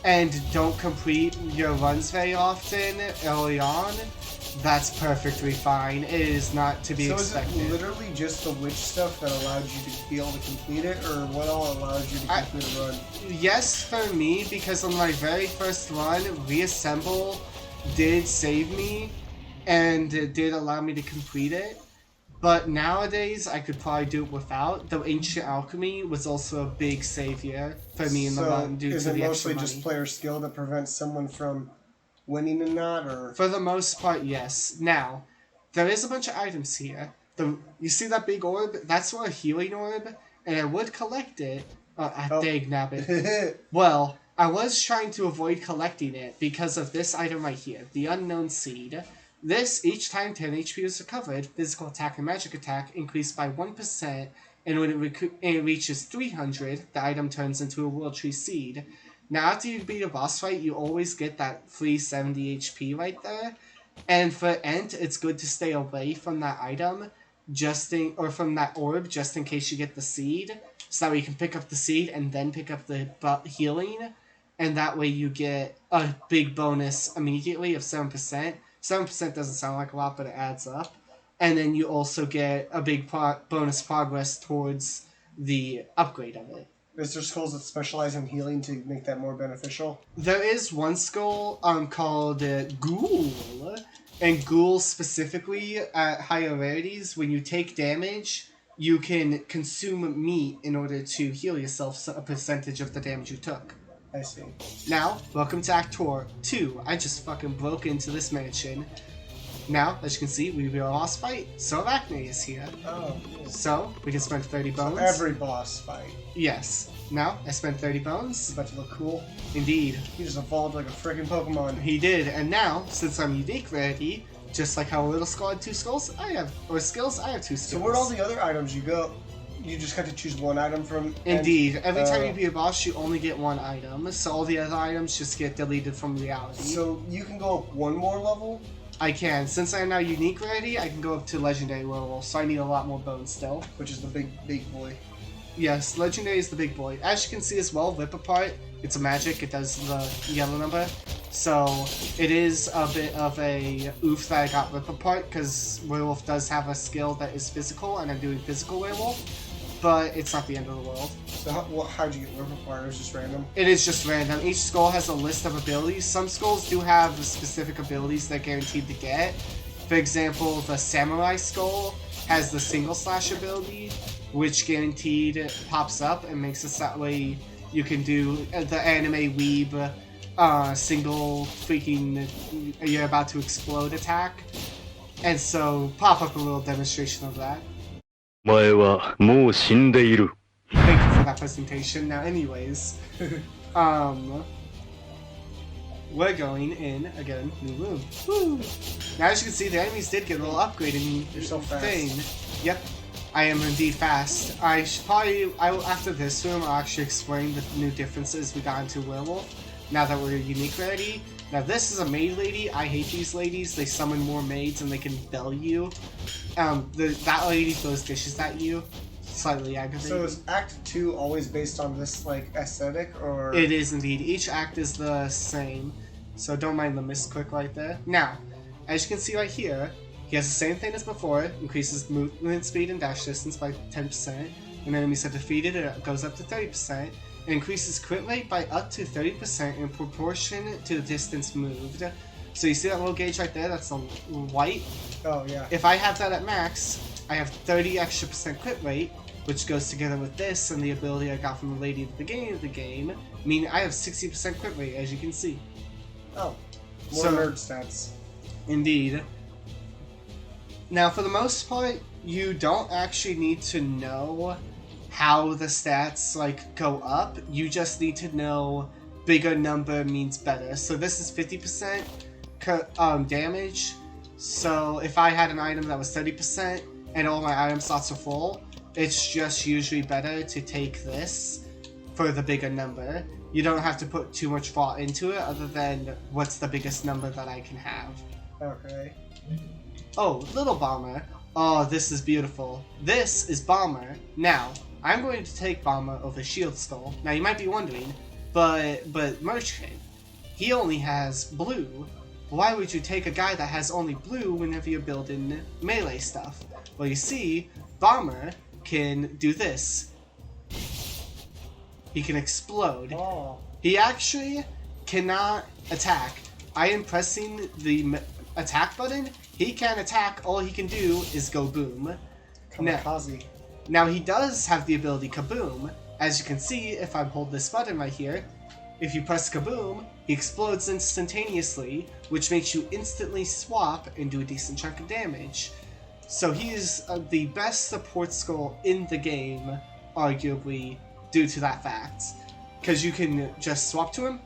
and don't complete your runs very often early on, that's perfectly fine. It is not to be expected. So is it literally just the witch stuff that allowed you to be able to complete it, or what all allowed you to complete a run? Yes, for me, because on my very first run, Reassemble did save me, and it did allow me to complete it. But nowadays, I could probably do it without. Though Ancient Alchemy was also a big savior for me in the run due to the extra money. Is it mostly just player skill that prevents someone from winning in that, or? For the most part, yes. Now, there is a bunch of items here. You see that big orb? That's a healing orb, and I would collect it. Dang nabbit. Well, I was trying to avoid collecting it because of this item right here, the Unknown Seed. This, each time 10 HP is recovered, physical attack and magic attack increase by 1%, and when it reaches 300, the item turns into a World Tree Seed. Now, after you beat a boss fight, you always get that free 70 HP right there. And for Ent, it's good to stay away from that item, or from that orb, just in case you get the seed. So that way you can pick up the seed and then pick up the healing. And that way you get a big bonus immediately of 7%. 7% doesn't sound like a lot, but it adds up. And then you also get a big bonus progress towards the upgrade of it. Is there skulls that specialize in healing to make that more beneficial? There is one skull called Ghoul. And Ghoul specifically, at higher rarities, when you take damage, you can consume meat in order to heal yourself a percentage of the damage you took. I see. Now, welcome to Act 2. I just fucking broke into this mansion. Now, as you can see, we have a boss fight, so Arachne is here. Oh. So, we can spend 30 bones. So every boss fight. Yes. Now, I spent 30 bones. It's about to look cool. Indeed. He just evolved like a freaking Pokemon. He did, and now, since I'm unique rarity, just like how a little skull had 2 skulls, I have 2 skills. So where'd all the other items you go? You just got to choose one item from... Indeed. Every time you beat a boss, you only get one item, so all the other items just get deleted from reality. So you can go up one more level? I can. Since I am now unique rarity, I can go up to legendary level, so I need a lot more bones still. Which is the big boy. Yes, Legendary is the big boy. As you can see as well, Rip Apart, it's a magic, it does the yellow number. So it is a bit of a oof that I got Rip Apart, because Werewolf does have a skill that is physical, and I'm doing physical Werewolf, but it's not the end of the world. So how'd you get Rip Apart? It was just random? It is just random. Each skull has a list of abilities. Some skulls do have specific abilities they're guaranteed to get. For example, the Samurai Skull has the single slash ability, which guaranteed pops up and makes it that way you can do the anime weeb single freaking you're about to explode attack. And so pop up a little demonstration of that. お前はもう死んでいる。 Thank you for that presentation. Now anyways, we're going in again, new room. Woo! Now as you can see, the enemies did get a little upgrading You're so fast. thing. Yep, I am indeed fast. I should probably, after this room, I'll actually explain the new differences we got into Werewolf. Now that we're unique ready. Now this is a maid lady. I hate these ladies. They summon more maids and they can bell you. That lady throws dishes at you. Slightly aggravating. So is Act 2 always based on this, like, aesthetic, or...? It is indeed. Each act is the same. So don't mind the misclick right there. Now, as you can see right here, he has the same thing as before. Increases movement speed and dash distance by 10%. When enemies are defeated, it goes up to 30%. It increases crit rate by up to 30% in proportion to the distance moved. So you see that little gauge right there? That's a white. Oh, yeah. If I have that at max, I have 30 extra percent crit rate, which goes together with this and the ability I got from the lady at the beginning of the game, meaning I have 60% crit rate, as you can see. Oh. More So- nerd stats. Indeed. Now, for the most part, you don't actually need to know how the stats, like, go up. You just need to know bigger number means better. So this is 50% damage. So if I had an item that was 30% and all my item slots are full, it's just usually better to take this for the bigger number. You don't have to put too much thought into it other than what's the biggest number that I can have. Okay. Oh, Little Bomber. Oh, this is beautiful. This is Bomber. Now, I'm going to take Bomber over Shield Skull. Now, you might be wondering, but Merchant, he only has blue. Why would you take a guy that has only blue whenever you're building melee stuff? Well, you see, Bomber can do this. He can explode. Oh. He actually cannot attack. I am pressing the attack button. He can't attack. All he can do is go boom. Kamikaze. Now he does have the ability Kaboom. As you can see, if I hold this button right here, if you press Kaboom, he explodes instantaneously, which makes you instantly swap and do a decent chunk of damage. So he is the best support skull in the game, arguably, due to that fact. Because you can just swap to him,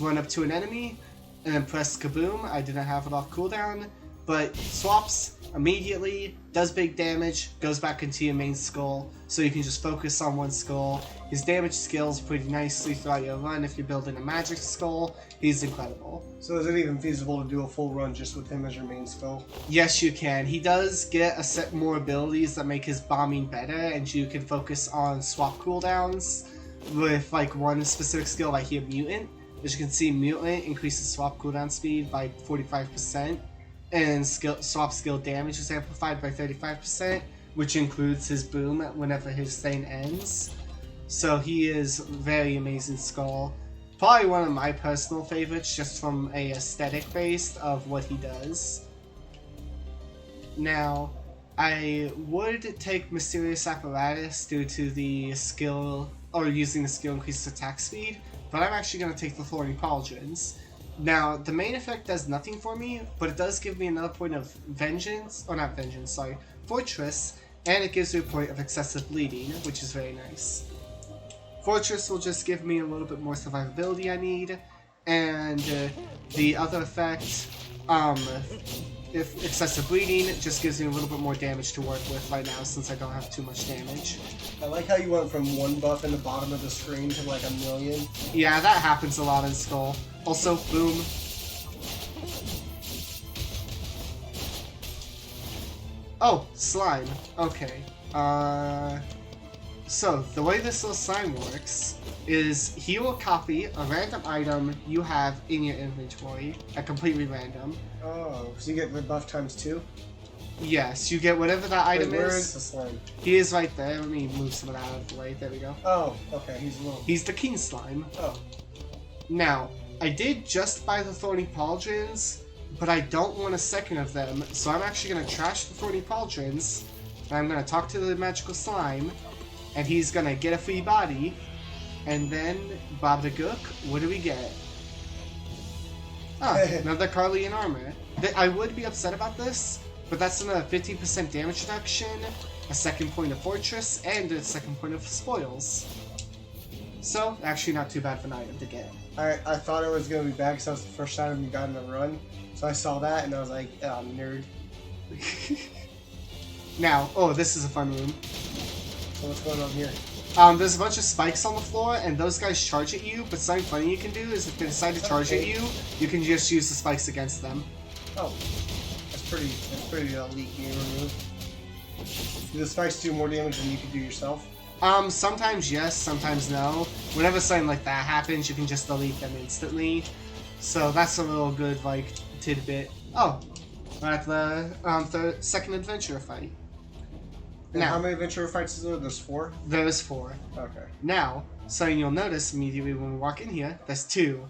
run up to an enemy, and then press Kaboom. I didn't have it off cooldown, but swaps immediately, does big damage, goes back into your main skull, so you can just focus on one skull. His damage scales pretty nicely throughout your run. If you're building a magic skull, he's incredible. So is it even feasible to do a full run just with him as your main skull? Yes, you can. He does get a set more abilities that make his bombing better, and you can focus on swap cooldowns with like one specific skill, like here, Mutant. As you can see, Mutant increases swap cooldown speed by 45%, and swap skill damage is amplified by 35%, which includes his boom whenever his thing ends. So he is very amazing skull. Probably one of my personal favorites, just from a aesthetic based of what he does. Now, I would take Mysterious Apparatus due to the skill, or using the skill increases attack speed, but I'm actually going to take the Thorny Pauldrons. Now, the main effect does nothing for me, but it does give me another point of vengeance, or not vengeance, sorry, Fortress, and it gives me a point of excessive bleeding, which is very nice. Fortress will just give me a little bit more survivability I need, and the other effect, if excessive bleeding, just gives me a little bit more damage to work with right now since I don't have too much damage. I like how you went from one buff in the bottom of the screen to like a million. Yeah, that happens a lot in Skul. Also, boom. Oh, slime. Okay. So, the way this little slime works is he will copy a random item you have in your inventory, a completely random. Oh, so you get the buff times 2? Yes, you get whatever that item Wait, where is. is the slime? He is right there. Let me move some of that out of the way. There we go. Oh, okay, he's a little... He's the king slime. Oh. Now, I did just buy the thorny pauldrons, but I don't want a second of them, so I'm actually going to trash the thorny pauldrons, and I'm going to talk to the magical slime, and he's going to get a free body, and then, Bob the Gook, what do we get? Ah, another Carlian armor. I would be upset about this, but that's another 15% damage reduction, a second point of fortress, and a second point of spoils. So, actually not too bad of an item to get. I thought it was going to be bad because that was the first time you got in the run. So I saw that and I was like, oh, nerd. Now, oh, this is a fun room. So what's going on here? There's a bunch of spikes on the floor, and those guys charge at you, but something funny you can do is if they decide to charge at you, you can just use the spikes against them. Oh, that's pretty elite gamer move. Do the spikes do more damage than you can do yourself? Sometimes yes, sometimes no. Whenever something like that happens, you can just delete them instantly. So that's a little good, like, tidbit. Oh, we're at the second adventure fight. And Now, how many adventure fights is there? There's 4? there's 4. Okay. Now, something you'll notice immediately when we walk in here, there's 2.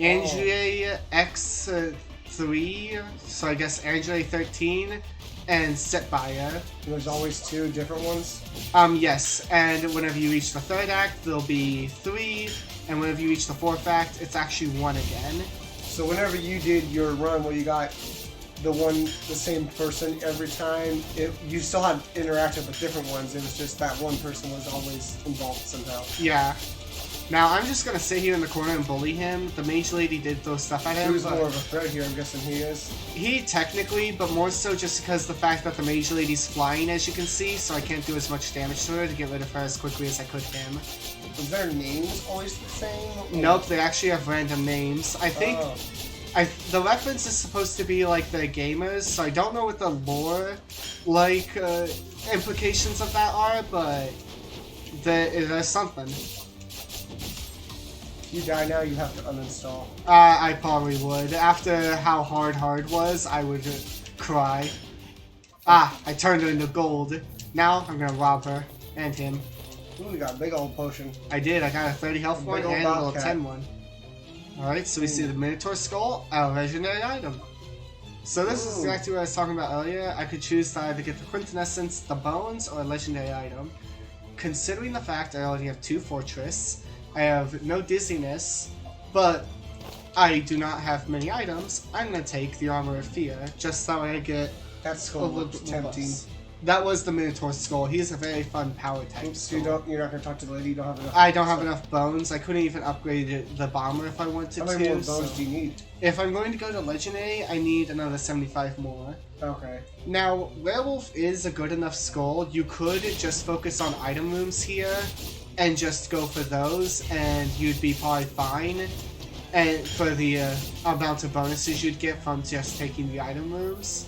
Angela X3, so I guess Angela 13, and Setbaya. And there's always 2 different ones? Yes, and whenever you reach the 3rd act, there'll be 3, and whenever you reach the 4th act, it's actually 1 again. So whenever you did your run where you got the same person every time, you still had interacted with different ones, it was just that one person was always involved somehow. Yeah. Now, I'm just gonna sit here in the corner and bully him. The mage lady did throw stuff at him. Who's more of a threat here? I'm guessing he is. He technically, but more so just because the fact that the mage lady's flying, as you can see, so I can't do as much damage to her to get rid of her as quickly as I could him. Is their names always the same? Nope, they actually have random names. I think the reference is supposed to be like the gamers, so I don't know what the lore implications of that are, but there's something. If you die now, you have to uninstall. I probably would. After how hard was, I would cry. Ah, I turned her into gold. Now I'm gonna rob her and him. Ooh, you got a big old potion. I did. I got a 30 health one and a little 10 one. Alright, so we see the Minotaur Skull, a legendary item. So this is exactly what I was talking about earlier. I could choose to either get the Quintessence, the Bones, or a legendary item. Considering the fact I already have 2 Fortress, I have no dizziness, but I do not have many items, I'm going to take the Armor of Fear, just so I get that skull looks tempting. That was the Minotaur Skull. He's a very fun power type. Oops, so you're not going to talk to the lady? You don't have enough? I don't have enough bones. I couldn't even upgrade the bomber if I wanted to. How many more bones do you need? If I'm going to go to Legendary, I need another 75 more. Okay. Now, Werewolf is a good enough skull. You could just focus on item rooms here and just go for those, and you'd be probably fine. And for the amount of bonuses you'd get from just taking the item rooms.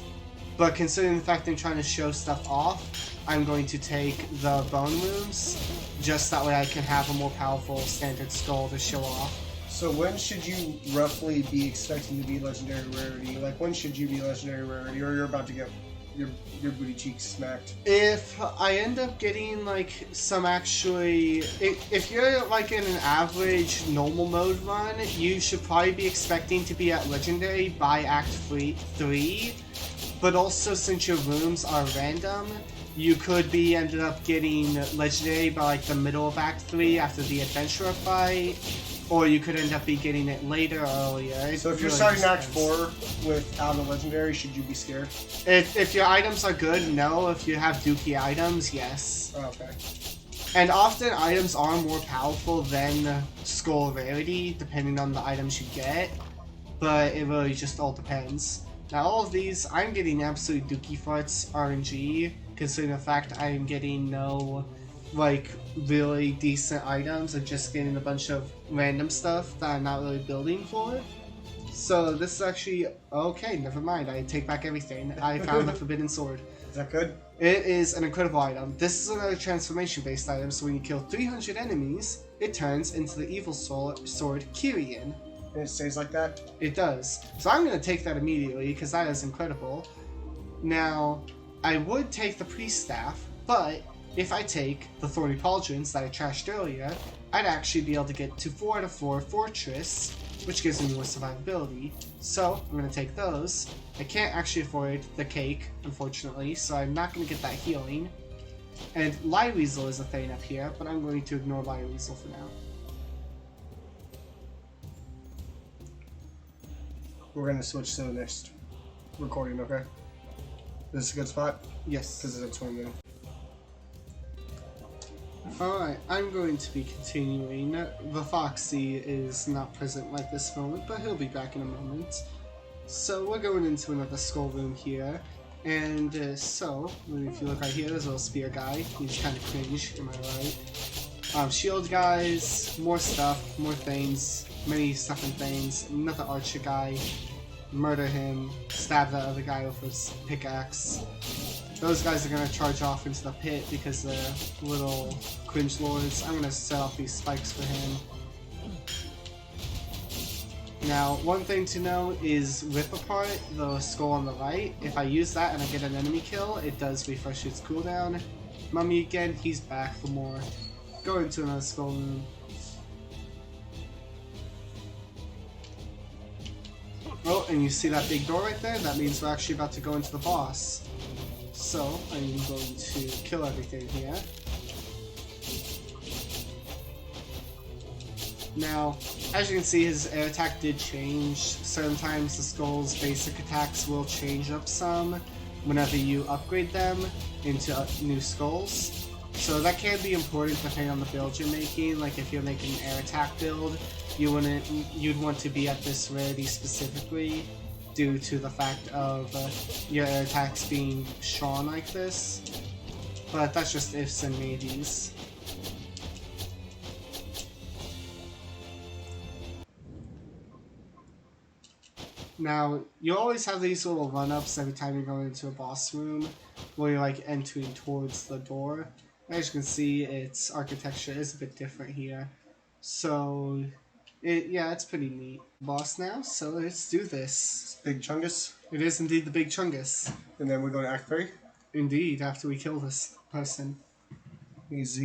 But considering the fact I'm trying to show stuff off, I'm going to take the bone rooms, just that way I can have a more powerful standard skull to show off. So when should you roughly be expecting to be legendary rarity? Like when should you be legendary rarity, or you're about to get your booty cheeks smacked? If I end up getting like some actually, if you're like in an average normal mode run, you should probably be expecting to be at legendary by Act 3. But also, since your rooms are random, you could be ended up getting legendary by like the middle of Act 3 after the adventurer fight, or you could end up be getting it later or earlier. So if you're starting Act 4 without a legendary, should you be scared? If your items are good, no. If you have dookie items, yes. Oh, okay. And often items are more powerful than Skull Rarity, depending on the items you get. But it really just all depends. Now all of these, I'm getting absolute dookie farts RNG, considering the fact I'm getting no, like, really decent items and just getting a bunch of random stuff that I'm not really building for. So this is actually, okay, never mind, I take back everything. I found the Forbidden Sword. Is that good? It is an incredible item. This is another transformation-based item, so when you kill 300 enemies, it turns into the evil sword Kyrian. And it stays like that? It does. So I'm going to take that immediately, because that is incredible. Now, I would take the priest staff, but if I take the thorny pauldrons that I trashed earlier, I'd actually be able to get to 4 out of 4 fortress, which gives me more survivability. So I'm going to take those. I can't actually afford the cake, unfortunately, so I'm not going to get that healing. And Liweasel is a thing up here, but I'm going to ignore Liweasel for now. We're going to switch to the next recording, okay? This is a good spot? Yes. Because it's a 20 minute. Alright, I'm going to be continuing. The Foxy is not present right this moment, but he'll be back in a moment. So we're going into another Skul room here. And so, if you look right here, there's a little spear guy. He's kind of cringe, am I right? Shield guys, more stuff, more things, many stuff and things. Another archer guy. Murder him, stab that other guy with his pickaxe. Those guys are gonna charge off into the pit because they're little cringe lords. I'm gonna set off these spikes for him. Now, one thing to know is rip apart the skull on the right. If I use that and I get an enemy kill, it does refresh its cooldown. Mummy again, he's back for more. Go into another skull room. Oh, and you see that big door right there? That means we're actually about to go into the boss. So, I'm going to kill everything here. Now, as you can see, his air attack did change. Certain times the Skull's basic attacks will change up some whenever you upgrade them into new Skulls. So that can be important depending on the build you're making. Like if you're making an air attack build, you'd want to be at this rarity specifically due to the fact of your air attacks being strong like this. But that's just ifs and maybes. Now, you always have these little run-ups every time you go into a boss room where you're like entering towards the door. As you can see, its architecture is a bit different here. So, it's pretty neat. Boss now, so let's do this. Big Chungus. It is indeed the Big Chungus. And then we go to Act 3. Indeed, after we kill this person. He's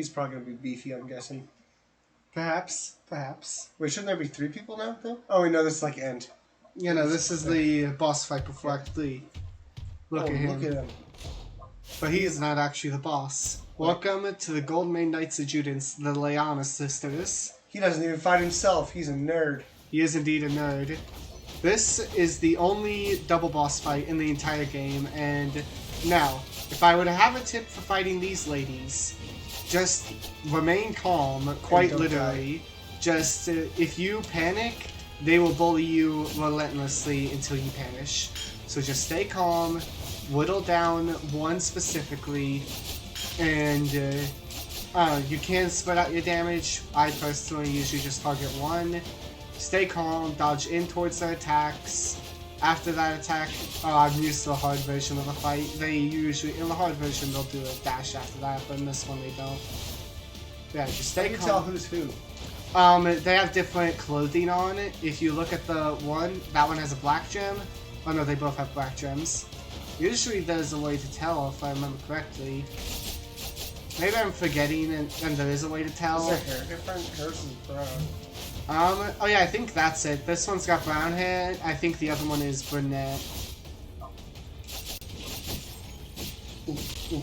probably gonna be beefy, I'm guessing. Perhaps. Wait, shouldn't there be 3 people now, though? Oh, wait, no, this is like end. You know, this is the boss fight before Act 3. Look at him. Look at him. But he is not actually the boss. Welcome to the Gold Main Knights of Judas, the Leana sisters. He doesn't even fight himself. He's a nerd. He is indeed a nerd. This is the only double boss fight in the entire game, and now, if I were to have a tip for fighting these ladies, just remain calm, quite literally. Just, if you panic, they will bully you relentlessly until you perish. So just stay calm, whittle down one specifically, and you can spread out your damage. I personally usually just target one. Stay calm, dodge in towards their attacks. After that attack, I'm used to a hard version of the fight. They usually, in the hard version, they'll do a dash after that, but in this one they don't. Yeah, just stay calm. Can you tell who's who? They have different clothing on. If you look at the one, that one has a black gem. Oh no, they both have black gems. Usually there's a way to tell, if I remember correctly. Maybe I'm forgetting and there is a way to tell. Is their hair different? Hers is brown. Oh yeah, I think that's it. This one's got brown hair. I think the other one is brunette. Ooh.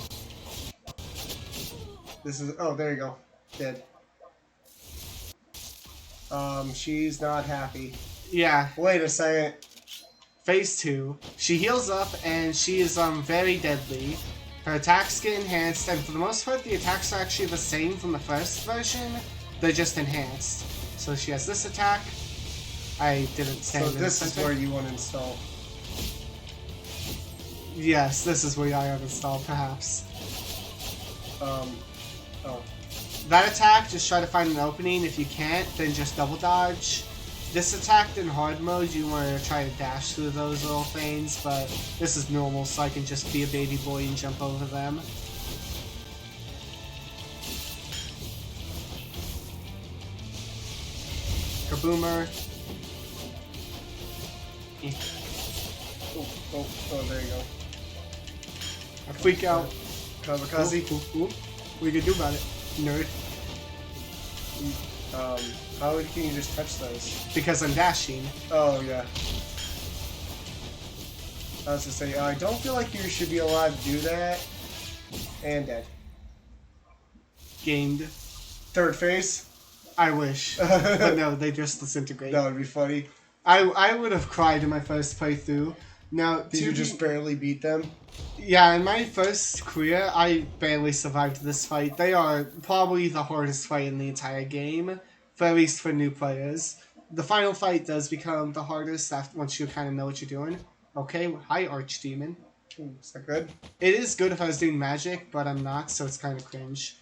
This is, oh, there you go. Dead. She's not happy. Yeah. Wait a second. Phase 2. She heals up and she is very deadly. Her attacks get enhanced, and for the most part the attacks are actually the same from the first version. They're just enhanced. So she has this attack. I didn't stand in the this is center. where you want to install. Yes, this is where I uninstall, perhaps. Oh. That attack, just try to find an opening. If you can't, then just double dodge. This attacked in hard mode, you want to try to dash through those little things, but this is normal, so I can just be a baby boy and jump over them. Kaboomer. Oh, there you go. I freak out. Kamikaze. Ooh. What are you gonna do about it, nerd? How can you just touch those? Because I'm dashing. Oh, yeah. I was gonna say, I don't feel like you should be allowed to do that. And dead. Gamed. Third phase? I wish. But no, they just disintegrate. That would be funny. I would have cried in my first playthrough. Now, Did you just barely beat them? Yeah, in my first career, I barely survived this fight. They are probably the hardest fight in the entire game, for at least for new players. The final fight does become the hardest after once you kind of know what you're doing. Okay, hi Archdemon. Is that good? It is good if I was doing magic, but I'm not, so it's kind of cringe.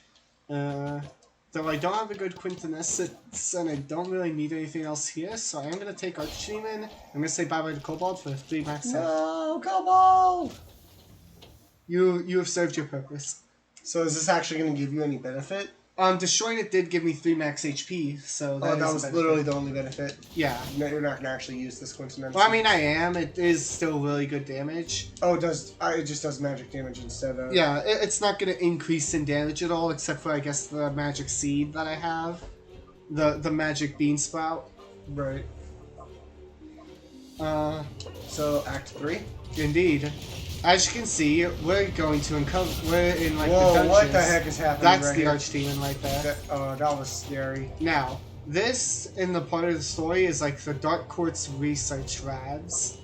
Though I don't have a good quintessence, and I don't really need anything else here, so I am going to take Archdemon. I'm going to say bye-bye to Kobold for 3 max health. No, Kobold! You have served your purpose. So is this actually going to give you any benefit? Destroying it did give me 3 max HP, so That is was a benefit. literally the only benefit. Yeah. No, you're not going to actually use this quintessence. Well, I mean, I am. It is still really good damage. Oh, it does. It just does magic damage instead of... Yeah, it's not going to increase in damage at all, except for, I guess, the magic seed that I have. The magic bean sprout. Right. So, Act 3? Indeed. As you can see, we're going to uncover... We're in, like, Whoa, the dungeons. what the heck is happening That's right the here? Archdemon right there. That was scary. Now, this, in the part of the story, is like the Dark Court's research labs.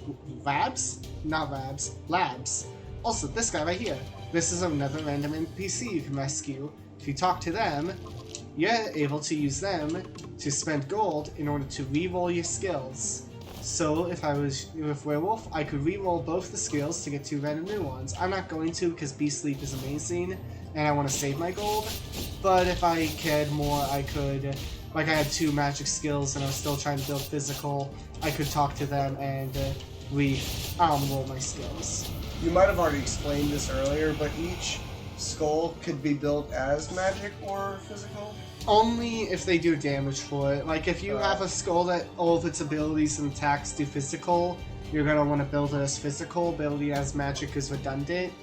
Labs? Not labs. Labs. Also, this guy right here. This is another random NPC you can rescue. If you talk to them, you're able to use them to spend gold in order to re-roll your skills. So, if I was with Werewolf, I could re-roll both the skills to get 2 random new ones. I'm not going to because Beast Sleep is amazing, and I want to save my gold. But if I cared more, I could... Like, I had 2 magic skills and I was still trying to build physical. I could talk to them and re-roll my skills. You might have already explained this earlier, but each skull could be built as magic or physical? Only if they do damage for it. Like, if you have a skull that all of its abilities and attacks do physical, you're going to want to build it as physical. Ability as magic is redundant.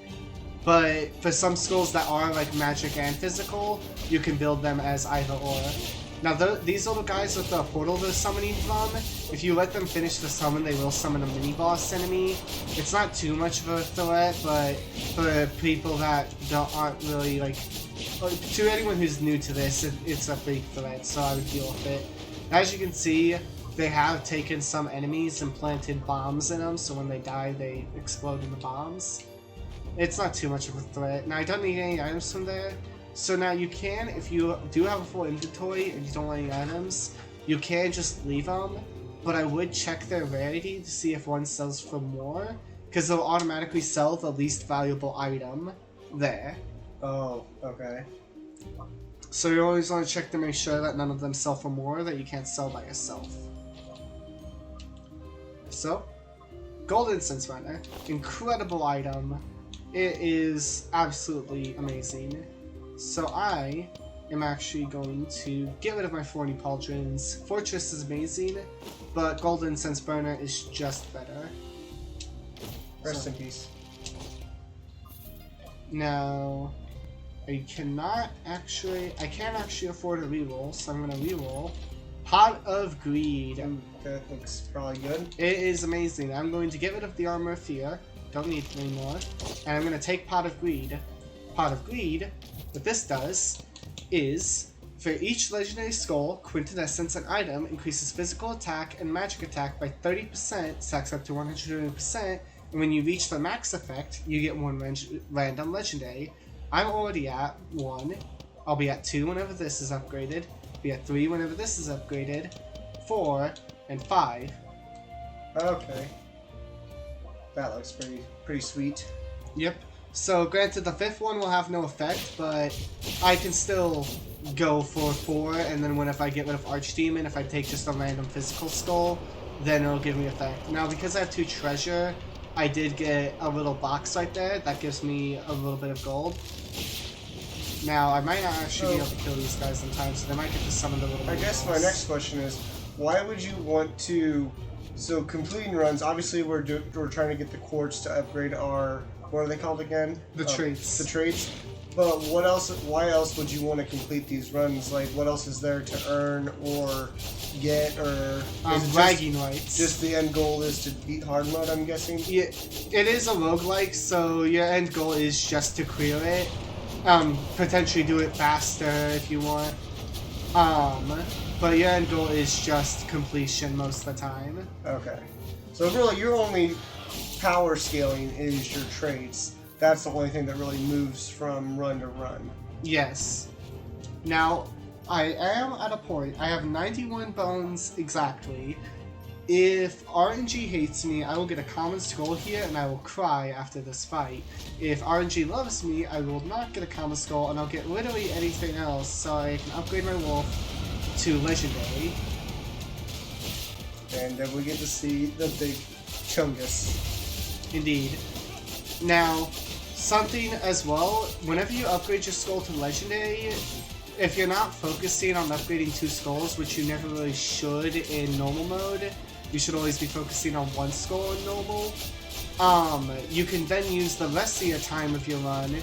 But for some skulls that are, like, magic and physical, you can build them as either or. Now, these little guys with the portal they're summoning from, if you let them finish the summon, they will summon a mini-boss enemy. It's not too much of a threat, but for people that aren't really, like... To anyone who's new to this, it's a big threat, so I would deal with it. As you can see, they have taken some enemies and planted bombs in them, so when they die, they explode in the bombs. It's not too much of a threat. Now, I don't need any items from there. So now you can, if you do have a full inventory and you don't want any items, you can just leave them, but I would check their rarity to see if one sells for more, because they'll automatically sell the least valuable item there. Oh, okay. So you always want to check to make sure that none of them sell for more that you can't sell by yourself. So, Gold Incense Runner, incredible item. It is absolutely amazing. So I am actually going to get rid of my Thorny Pauldrons. Fortress is amazing, but Gold Incense Burner is just better. Rest in peace. Now, I can actually afford a reroll, so I'm going to reroll Pot of Greed. That looks probably good. It is amazing. I'm going to get rid of the Armor of Fear. Don't need it anymore. And I'm going to take Pot of Greed. Pot of Greed, what this does is, for each legendary skull, quintessence, and item increases physical attack and magic attack by 30%, stacks up to 120%, and when you reach the max effect, you get 1 random legendary. I'm already at 1. I'll be at 2 whenever this is upgraded. Be at 3 whenever this is upgraded. 4 and 5. Okay. That looks pretty sweet. Yep. So, granted, the 5th one will have no effect, but I can still go for 4, and then if I get rid of Archdemon, if I take just a random physical skull, then it'll give me effect. Now, because I have 2 treasure, I did get a little box right there that gives me a little bit of gold. Now, I might not actually be able to kill these guys in time, so they might get to summon the little. I guess my next question is, why would you want to? So completing runs. Obviously, we're trying to get the quartz to upgrade our. What are they called again? The traits. The traits. But what else? Why else would you want to complete these runs? Like, what else is there to earn or get, or bragging rights? Just the end goal is to beat hard mode, I'm guessing. Yeah, it is a roguelike, so your end goal is just to clear it. Potentially do it faster if you want. But your end goal is just completion most of the time. Okay. So really, your only power scaling is your traits. That's the only thing that really moves from run to run. Yes. Now, I am at a point. I have 91 bones exactly. If RNG hates me, I will get a common skull here and I will cry after this fight. If RNG loves me, I will not get a common skull and I'll get literally anything else so I can upgrade my wolf to legendary. And then we get to see the big Chungus. Indeed. Now, something as well, whenever you upgrade your skull to legendary, if you're not focusing on upgrading 2 skulls, which you never really should in normal mode, you should always be focusing on 1 skull in normal, you can then use the rest of your time of your run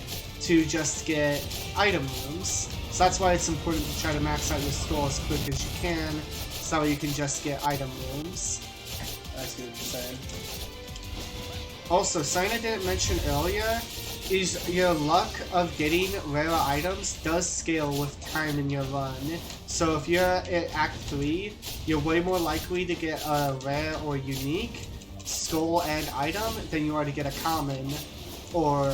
to just get item rooms. So that's why it's important to try to max out your skull as quick as you can, so you can just get item rooms. I see what you're saying. Also, something I didn't mention earlier is your luck of getting rare items does scale with time in your run. So if you're at Act 3, you're way more likely to get a rare or unique skull and item than you are to get a common or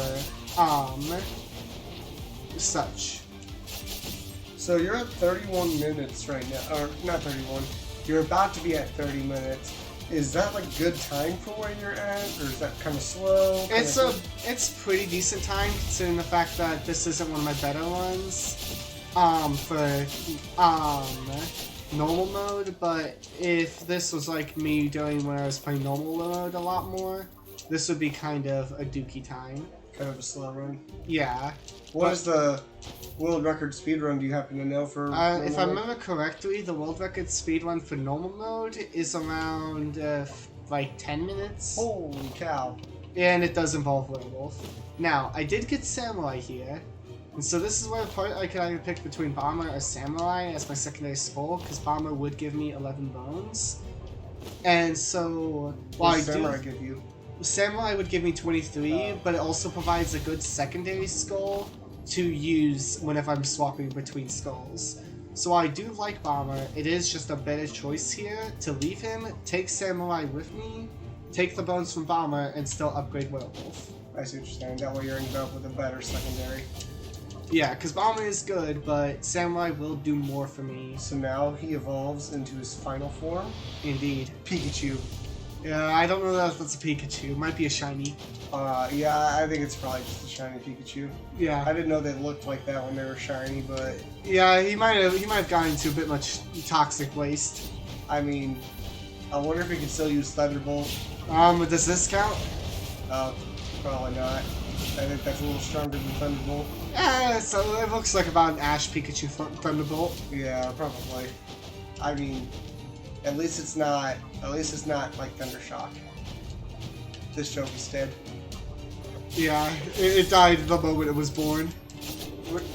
such. So you're at 31 minutes right now, or not 31, you're about to be at 30 minutes. Is that like good time for where you're at, or is that kind of slow? It's pretty decent time considering the fact that this isn't one of my better ones for normal mode. But if this was like me doing when I was playing normal mode a lot more, this would be kind of a dookie time. Kind of a slow run. Yeah. What is the world record speed run? Do you happen to know for? If I remember correctly, the world record speed run for normal mode is around like 10 minutes. Holy cow! And it does involve werewolf. Now, I did get samurai here, and so this is where the part I could either pick between bomber or samurai as my secondary skull, because bomber would give me 11 bones. And so, what does samurai give you? Samurai would give me 23, but it also provides a good secondary skull to use whenever I'm swapping between skulls. So I do like Bomber. It is just a better choice here to leave him, take Samurai with me, take the bones from Bomber, and still upgrade Werewolf. I see what you're saying. That way you're ending up with a better secondary. Yeah, because Bomber is good, but Samurai will do more for me. So now he evolves into his final form? Indeed. Pikachu. Yeah, I don't know if that's a Pikachu. It might be a shiny. Yeah, I think it's probably just a shiny Pikachu. Yeah. I didn't know they looked like that when they were shiny, but... Yeah, he might have gotten into a bit much toxic waste. I mean, I wonder if he can still use Thunderbolt. Does this count? Probably not. I think that's a little stronger than Thunderbolt. So it looks like about an Ash Pikachu Thunderbolt. Yeah, probably. I mean, at least it's not like Thundershock. This joke is dead. Yeah, it died the moment it was born.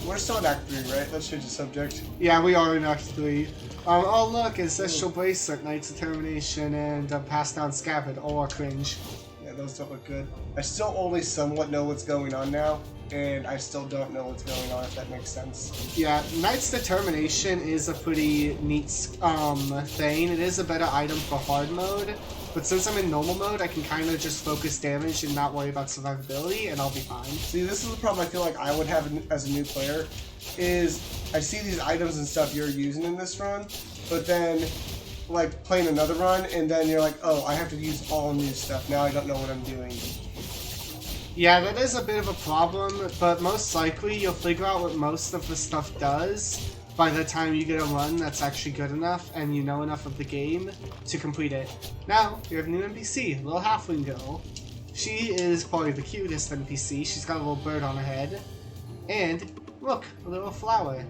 We're still in Act 3, right? Let's change the subject. Yeah, we are in Act 3. Oh look, Ancestral Bracelet, Knight's Determination, and Passed Down Scabbard. All are cringe. Yeah, those don't look good. I still only somewhat know what's going on now, and I still don't know what's going on, if that makes sense. Yeah, Knight's Determination is a pretty neat thing. It is a better item for hard mode, but since I'm in normal mode, I can kind of just focus damage and not worry about survivability, and I'll be fine. See, this is the problem I feel like I would have as a new player, is I see these items and stuff you're using in this run, but then like playing another run, and then you're like, oh, I have to use all new stuff. Now I don't know what I'm doing. Yeah, that is a bit of a problem, but most likely you'll figure out what most of the stuff does by the time you get a run that's actually good enough and you know enough of the game to complete it. Now, you have a new NPC, little halfling girl. She is probably the cutest NPC. She's got a little bird on her head. And, look, a little flower.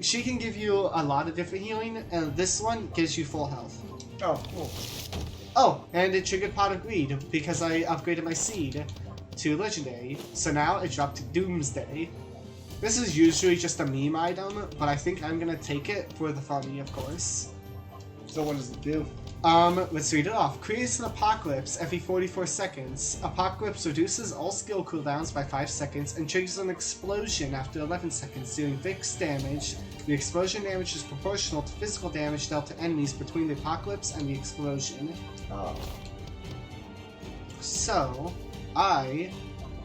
She can give you a lot of different healing, and this one gives you full health. Oh, cool. Oh, and it triggered Pot of Greed because I upgraded my seed to Legendary. So now it dropped to Doomsday. This is usually just a meme item, but I think I'm gonna take it for the funny, of course. So what does it do? Let's read it off. Creates an apocalypse every 44 seconds. Apocalypse reduces all skill cooldowns by 5 seconds and triggers an explosion after 11 seconds, dealing fixed damage. The explosion damage is proportional to physical damage dealt to enemies between the apocalypse and the explosion. Oh. So, I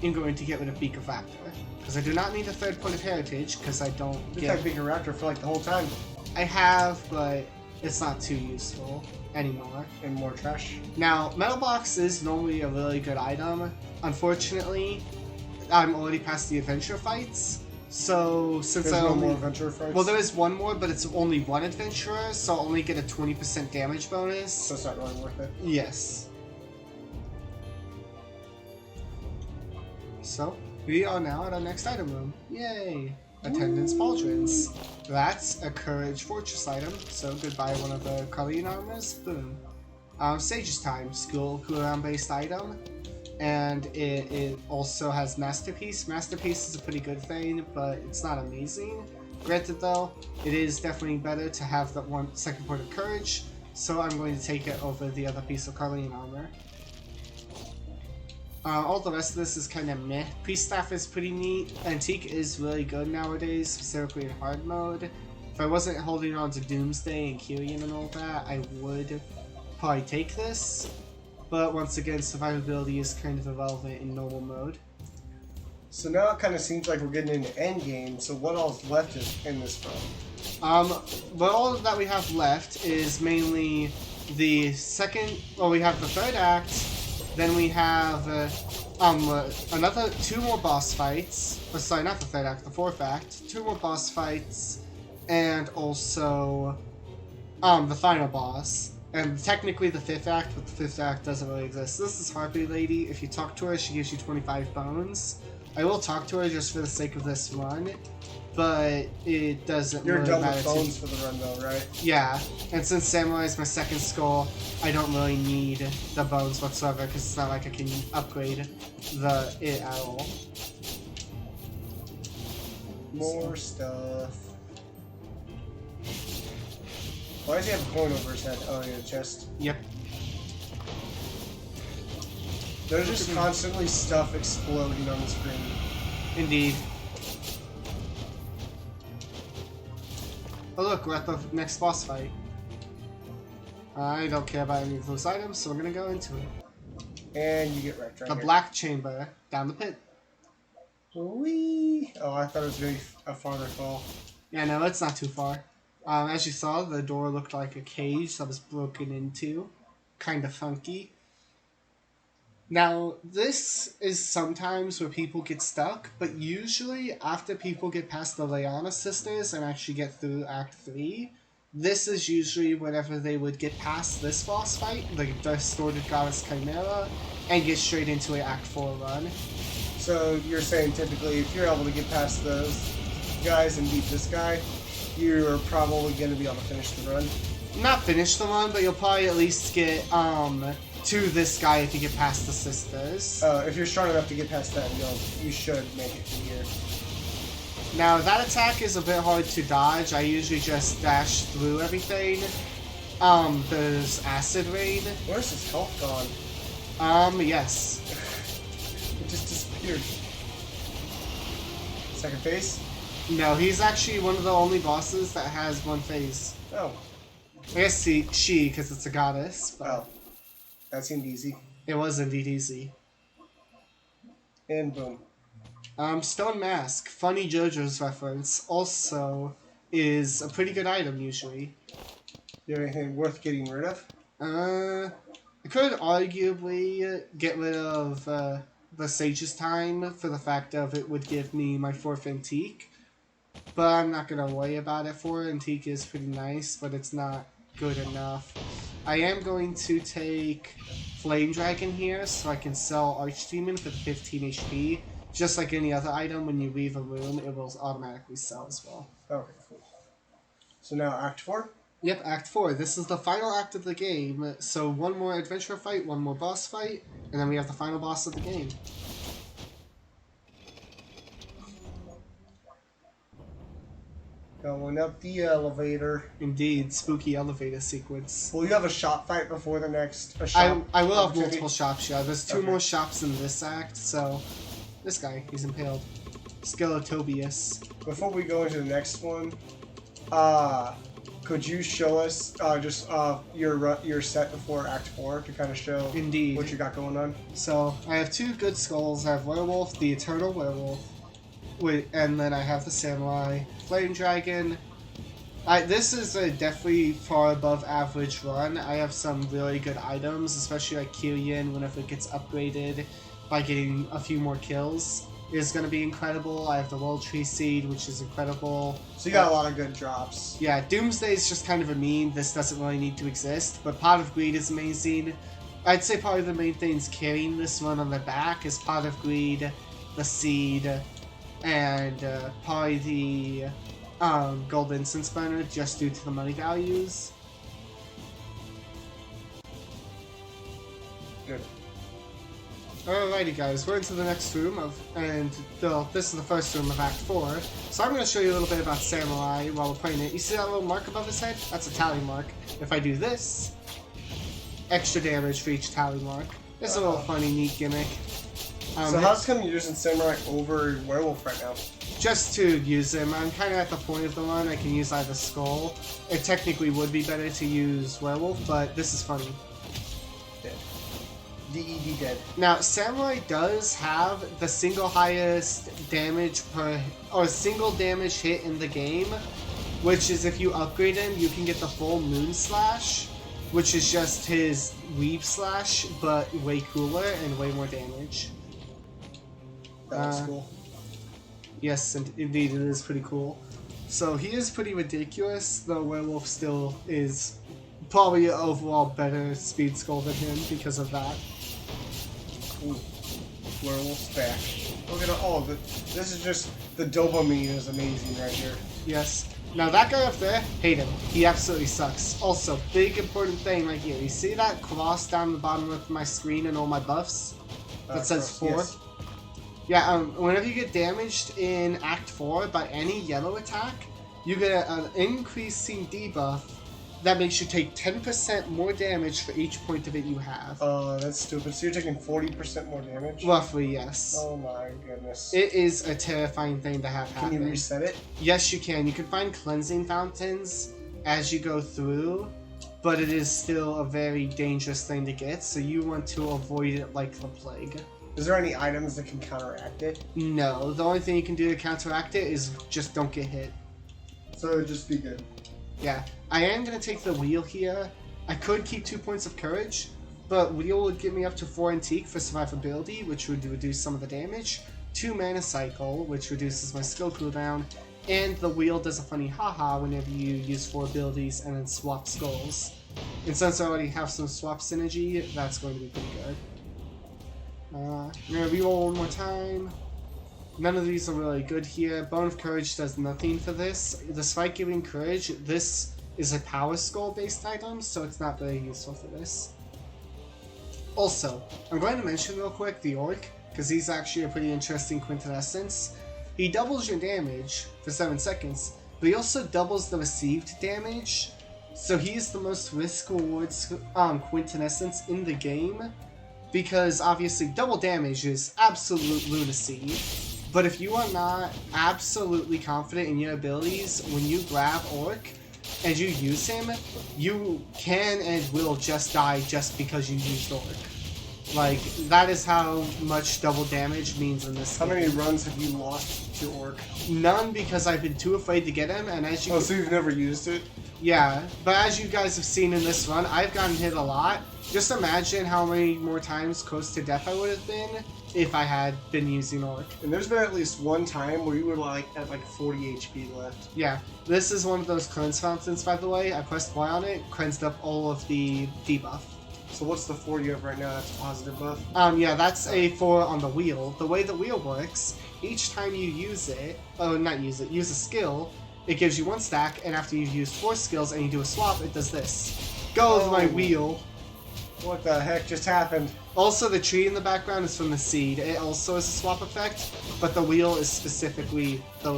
am going to get rid of Beak of Raptor. Because I do not need a third point of heritage, because I don't You've get... had Bigger Raptor for like the whole time. I have, but it's not too useful anymore. And more trash. Now, Metal Box is normally a really good item. Unfortunately, I'm already past the adventure fights. So, since There's I no only... more adventure fights? Well, there is one more, but it's only one adventurer, so I'll only get a 20% damage bonus. So it's not really worth it. Yes. So, we are now at our next item room. Yay! Attendance Pauldrons. That's a Courage Fortress item, so goodbye one of the Colleen armors. Boom. Sage's Time, Skul cooldown based item. And it also has Masterpiece. Masterpiece is a pretty good thing, but it's not amazing. Granted though, it is definitely better to have that one second point of Courage, so I'm going to take it over the other piece of Carleen armor. All the rest of this is kind of meh. Priest Staff is pretty neat. Antique is really good nowadays, specifically in hard mode. If I wasn't holding on to Doomsday and Kyrian and all that, I would probably take this. But once again, survivability is kind of irrelevant in normal mode. So now it kind of seems like we're getting into endgame, so what all's left is in this run? But all that we have left is mainly the second, well, we have the third act, then we have another 2 more boss fights, or sorry, not the third act, the fourth act, 2 more boss fights, and also the final boss. And technically the 5th act, but the 5th act doesn't really exist. This is Harpy Lady. If you talk to her, she gives you 25 bones. I will talk to her just for the sake of this run, but it doesn't You're really done matter with bones for the run though, right? Yeah, and since Samurai is my second skull, I don't really need the bones whatsoever, because it's not like I can upgrade it at all. More stuff. Why does he have a coin over his head? Oh, yeah, chest. Yep. There's just constantly stuff exploding on the screen. Indeed. Oh look, we're at the next boss fight. I don't care about any of those items, so we're gonna go into it. And you get wrecked right The here. Black Chamber, down the pit. Whee! Oh, I thought it was going to be a farther fall. Yeah, no, it's not too far. As you saw, the door looked like a cage that was broken into. Kind of funky. Now, this is sometimes where people get stuck, but usually after people get past the Leana sisters and actually get through Act 3, this is usually whenever they would get past this boss fight, the Distorted Goddess Chimera, and get straight into an Act 4 run. So you're saying typically if you're able to get past those guys and beat this guy, you're probably going to be able to finish the run? Not finish the run, but you'll probably at least get to this guy if you get past the sisters. If you're strong enough to get past that, you should make it to here. Now, that attack is a bit hard to dodge. I usually just dash through everything. There's Acid Rain. Where's his health gone? Yes. It just disappeared. Second phase? No, he's actually one of the only bosses that has one phase. Oh. I guess she, because it's a goddess. But Oh. That seemed easy. it was indeed easy. And boom. Stone Mask, funny JoJo's reference, also is a pretty good item usually. Do you have anything worth getting rid of? I could arguably get rid of the Sage's Time for the fact of it would give me my 4th Antique. but I'm not gonna worry about it. 4 antique is pretty nice, but it's not good enough. I am going to take Flame Dragon here, so I can sell Archdemon for 15 HP. Just like any other item, when you leave a room, it will automatically sell as well. Okay, cool. So now Act 4? Yep, Act 4. This is the final act of the game. So one more adventure fight, one more boss fight, and then we have the final boss of the game. Going up the elevator. Indeed, spooky elevator sequence. Will you have a shop fight before the next? I will have multiple shops, yeah. There's 2 Okay. more shops in this act, so... This guy, he's impaled. Skeletobius. Before we go into the next one, could you show us just your set before Act 4 to kind of show Indeed. what you got going on? So, I have 2 good skulls. I have Werewolf, the Eternal Werewolf, and then I have the Samurai, Flame Dragon. This is a definitely far above average run. I have some really good items, especially like Kyrian whenever it gets upgraded by getting a few more kills. Is going to be incredible. I have the World Tree Seed, which is incredible. So you got a lot of good drops. Yeah, Doomsday is just kind of a meme. This doesn't really need to exist, but Pot of Greed is amazing. I'd say probably the main things carrying this one on the back is Pot of Greed, the Seed, and probably the Gold Incense Burner, just due to the money values. Good. Alrighty guys, we're into the next room this is the first room of Act 4. So I'm going to show you a little bit about Samurai while we're playing it. You see that little mark above his head? That's a tally mark. If I do this, extra damage for each tally mark. It's a little funny, neat gimmick. So how's come you're using Samurai over Werewolf right now? Just to use him, I'm kind of at the point of the run. I can use either Skul. It technically would be better to use Werewolf, but this is funny. Dead. DED dead. Now, Samurai does have the single highest damage single damage hit in the game, which is if you upgrade him, you can get the full Moon Slash, which is just his Weave Slash, but way cooler and way more damage. That's cool. Yes, indeed, it is pretty cool. So he is pretty ridiculous. The Werewolf still is probably an overall better Speed Skull than him because of that. Ooh. Werewolf's back. Look at this is just the dopamine is amazing right here. Yes. Now that guy up there, hate him. He absolutely sucks. Also, big important thing right here. You see that cross down the bottom of my screen and all my buffs? That says 4? Yes. Yeah, whenever you get damaged in Act 4 by any yellow attack, you get an increasing debuff that makes you take 10% more damage for each point of it you have. That's stupid. So you're taking 40% more damage? Roughly, yes. Oh my goodness. It is a terrifying thing to have happen. Can you reset it? Yes, you can. You can find cleansing fountains as you go through, but it is still a very dangerous thing to get, so you want to avoid it like the plague. Is there any items that can counteract it? No, the only thing you can do to counteract it is just don't get hit. So it would just be good. Yeah, I am going to take the wheel here. I could keep 2 points of courage, but wheel would give me up to 4 antique for survivability, which would reduce some of the damage, 2 mana cycle, which reduces my skill cooldown, and the wheel does a funny haha whenever you use 4 abilities and then swap skulls. And since I already have some swap synergy, that's going to be pretty good. I'm going to reroll one more time. None of these are really good here. Bone of Courage does nothing for this. Despite giving Courage, this is a Power Skull based item, so it's not very useful for this. Also, I'm going to mention real quick the Orc, because he's actually a pretty interesting quintessence. He doubles your damage for 7 seconds, but he also doubles the received damage, so he's the most risk-reward quintessence in the game, because obviously double damage is absolute lunacy. But if you are not absolutely confident in your abilities, when you grab Orc and you use him, you can and will just die just because you used Orc. Like, that is how much double damage means in this game. How many runs have you lost to Orc? None, because I've been too afraid to get him, and as you... Oh, so you've never used it? Yeah, but as you guys have seen in this run, I've gotten hit a lot, Just imagine how many more times close to death I would have been if I had been using Orc. And there's been at least one time where you were like at like 40 HP left. Yeah, this is one of those cleanse fountains, by the way. I pressed Y on it, cleansed up all of the debuff. So what's the 4 you have right now? That's a positive buff? Yeah, that's a 4 on the wheel. The way the wheel works, each time you use it, use a skill, it gives you 1 stack, and after you've used 4 skills and you do a swap, it does this. Go with my wheel. What the heck just happened? Also, the tree in the background is from the seed. It also is a swap effect, but the wheel is specifically the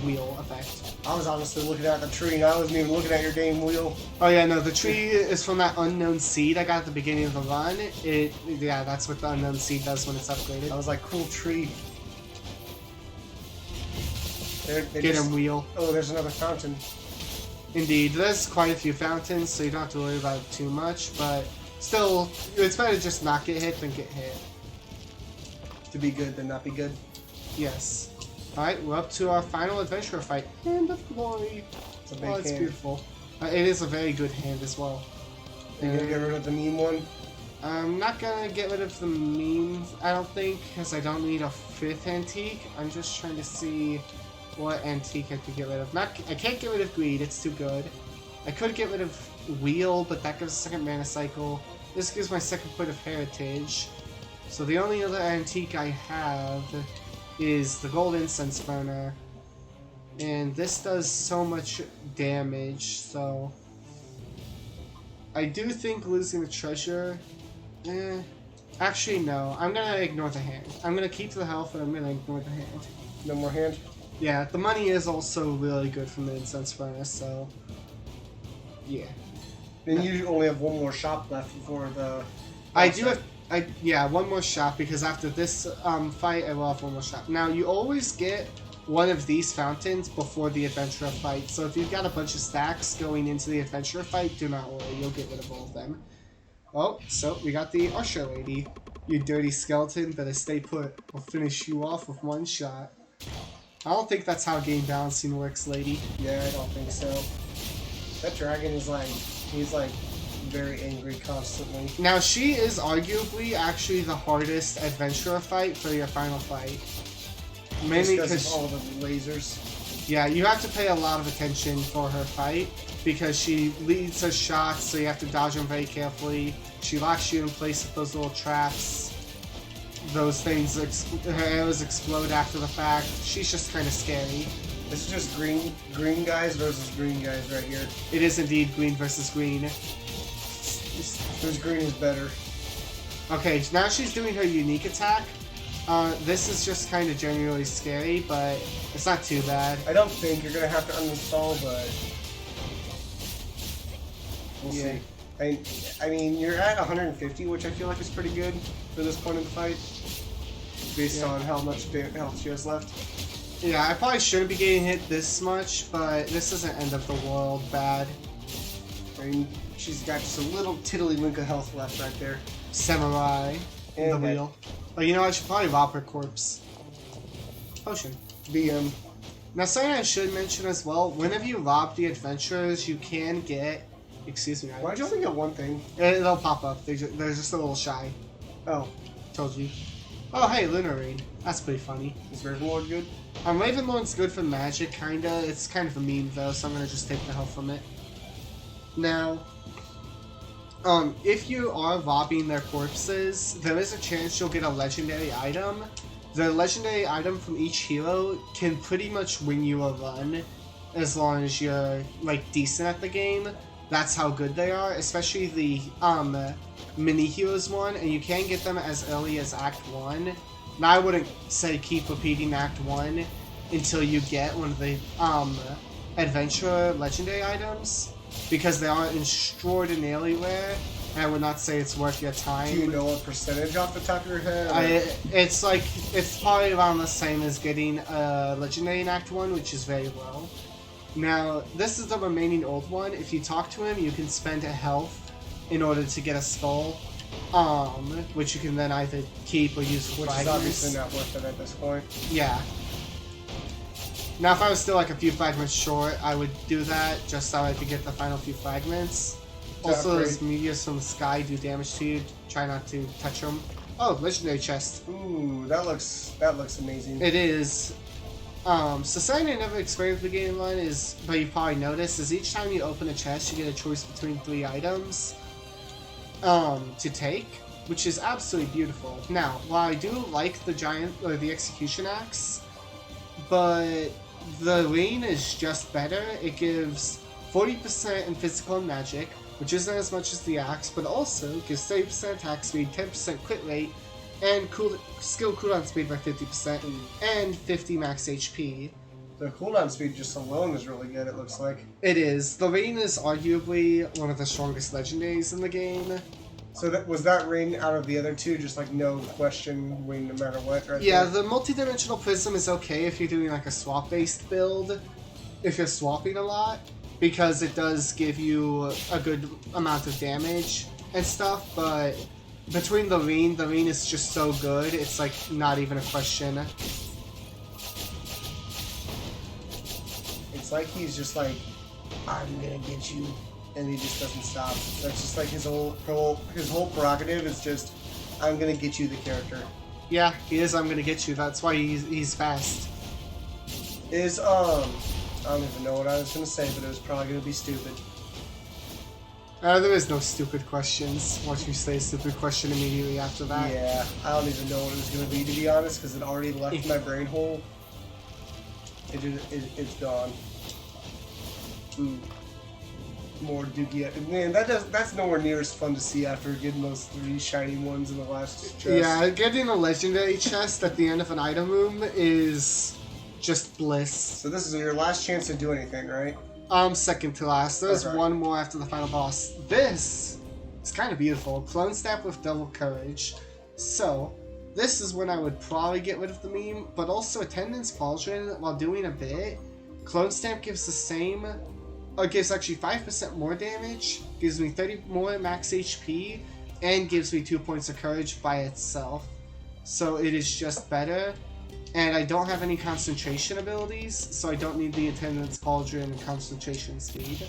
wheel effect. I was honestly looking at the tree and I wasn't even looking at your game wheel. Oh yeah, no, the tree is from that unknown seed I got at the beginning of the run. Yeah, that's what the unknown seed does when it's upgraded. I was like, cool tree. Get him, wheel. Oh, there's another fountain. Indeed, there's quite a few fountains, so you don't have to worry about it too much, but still, it's better to just not get hit than get hit. To be good than not be good. Yes. Alright, we're up to our final adventurer fight. Hand of Glory. It's a big It's hand. beautiful. It is a very good hand as well. Are you gonna get rid of the meme one? I'm not gonna get rid of the memes, I don't think, because I don't need a 5th antique. I'm just trying to see what antique I could get rid of. I can't get rid of Greed, it's too good. I could get rid of Wheel, but that gives a 2nd mana cycle. This gives my 2nd point of heritage. So the only other antique I have is the Gold Incense Burner. And this does so much damage, so I do think losing the treasure, actually no, I'm gonna ignore the hand. I'm gonna keep the health and I'm gonna ignore the hand. No more hand? Yeah, the money is also really good from the Incense Furnace, so yeah. Then you only have one more shop left before the... I do have, yeah, one more shop because after this fight I will have one more shop. Now you always get one of these fountains before the adventurer fight, so if you've got a bunch of stacks going into the adventurer fight, do not worry, you'll get rid of all of them. Oh, so we got the Usher Lady. You dirty skeleton, better stay put. I'll finish you off with 1 shot. I don't think that's how game balancing works, lady. Yeah, I don't think so. That dragon is like, he's like very angry constantly. Now, she is arguably actually the hardest adventurer fight for your final fight. Mainly because of all the lasers. Yeah, you have to pay a lot of attention for her fight because she leads her shots, so you have to dodge them very carefully. She locks you in place with those little traps. Those things, her arrows explode after the fact. She's just kind of scary. This is just green guys versus green guys right here. It is indeed green versus green. Whose green is better? Okay, now she's doing her unique attack. This is just kind of generally scary, but it's not too bad. I don't think you're gonna have to uninstall, but we'll see. I mean, you're at 150, which I feel like is pretty good for this point in the fight, based on how much health she has left. Yeah, I probably shouldn't be getting hit this much, but this isn't end of the world bad. I mean, she's got just a little tiddly-wink of health left right there. Samurai in the wheel. Oh, you know, I should probably rob her corpse. Potion. BM. Now, something I should mention as well, whenever you rob the adventurers, you can get... Excuse me. Why'd you only get one thing? It'll pop up. They're just a little shy. Oh. Told you. Oh, hey, Lunar Rain. That's pretty funny. Is Ravenlord good? Ravenlord's good for magic, kinda. It's kind of a meme, though, so I'm gonna just take the health from it. Now, if you are robbing their corpses, there is a chance you'll get a legendary item. The legendary item from each hero can pretty much win you a run, as long as you're, like, decent at the game. That's how good they are, especially the mini heroes one, and you can get them as early as Act 1. Now, I wouldn't say keep repeating Act 1 until you get one of the adventurer legendary items, because they are extraordinarily rare, and I would not say it's worth your time. Do you know a percentage off the top of your head? It's probably around the same as getting a legendary in Act 1, which is very low. Now, this is the remaining old one. If you talk to him, you can spend a health in order to get a skull, which you can then either keep or use for fragments. Which is obviously not worth it at this point. Yeah. Now, if I was still like a few fragments short, I would do that just so I could get the final few fragments. Also, upgrade. those meteors from the sky do damage to you. Try not to touch them. Oh, legendary chest. Ooh, that looks amazing. It is. So something I never explained at the beginning line is, but you probably noticed, is each time you open a chest, you get a choice between 3 items to take, which is absolutely beautiful. Now, while I do like the giant or the execution axe, but the ring is just better. It gives 40% in physical and magic, which isn't as much as the axe, but also gives 30% attack speed, 10% crit rate, and skill cooldown speed by 50%, and 50 max HP. The cooldown speed just alone is really good, it looks like. It is. The ring is arguably one of the strongest legendaries in the game. So was that ring out of the other two just like no question win no matter what, right? Yeah, there? the multi-dimensional prism is okay if you're doing like a swap-based build, if you're swapping a lot, because it does give you a good amount of damage and stuff, but between the ring is just so good, it's like not even a question. It's like he's just like, I'm gonna get you, and he just doesn't stop. That's just like his whole prerogative is just, I'm gonna get you the character. Yeah, he is. I'm gonna get you. That's why he's fast. I don't even know what I was gonna say, but it was probably gonna be stupid. There is no stupid questions. Watch me say a stupid question immediately after that. Yeah, I don't even know what it was gonna be, to be honest, because it already left my brain hole. It's gone. Ooh. More Dookie. Man, that's nowhere near as fun to see after getting those 3 shiny ones in the last chest. Yeah, getting a legendary chest at the end of an item room is just bliss. So this is your last chance to do anything, right? Second to last. There's Okay. one more after the final boss. This is kind of beautiful. Clone Staff with Double Courage. So, this is when I would probably get rid of the meme, but also Attendance Pauldron, while doing a bit, Clone Stamp gives the same, gives actually 5% more damage, gives me 30 more max HP, and gives me 2 points of courage by itself. So it is just better. And I don't have any concentration abilities, so I don't need the Attendance Pauldron and concentration speed.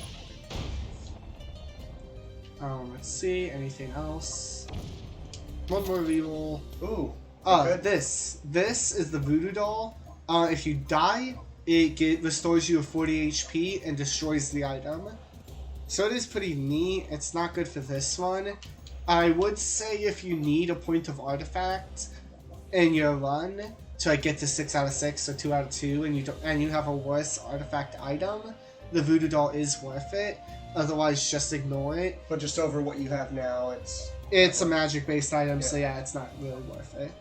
Let's see, anything else? One more reroll. Ooh. Good. This is the Voodoo Doll. If you die, it restores you with 40 HP and destroys the item. So it is pretty neat. It's not good for this one. I would say if you need a point of artifact in your run to get to 6 out of 6 or 2 out of 2, and you have a worse artifact item, the Voodoo Doll is worth it. Otherwise, just ignore it. But just over what you have now, It's a magic-based item, so yeah, it's not really worth it.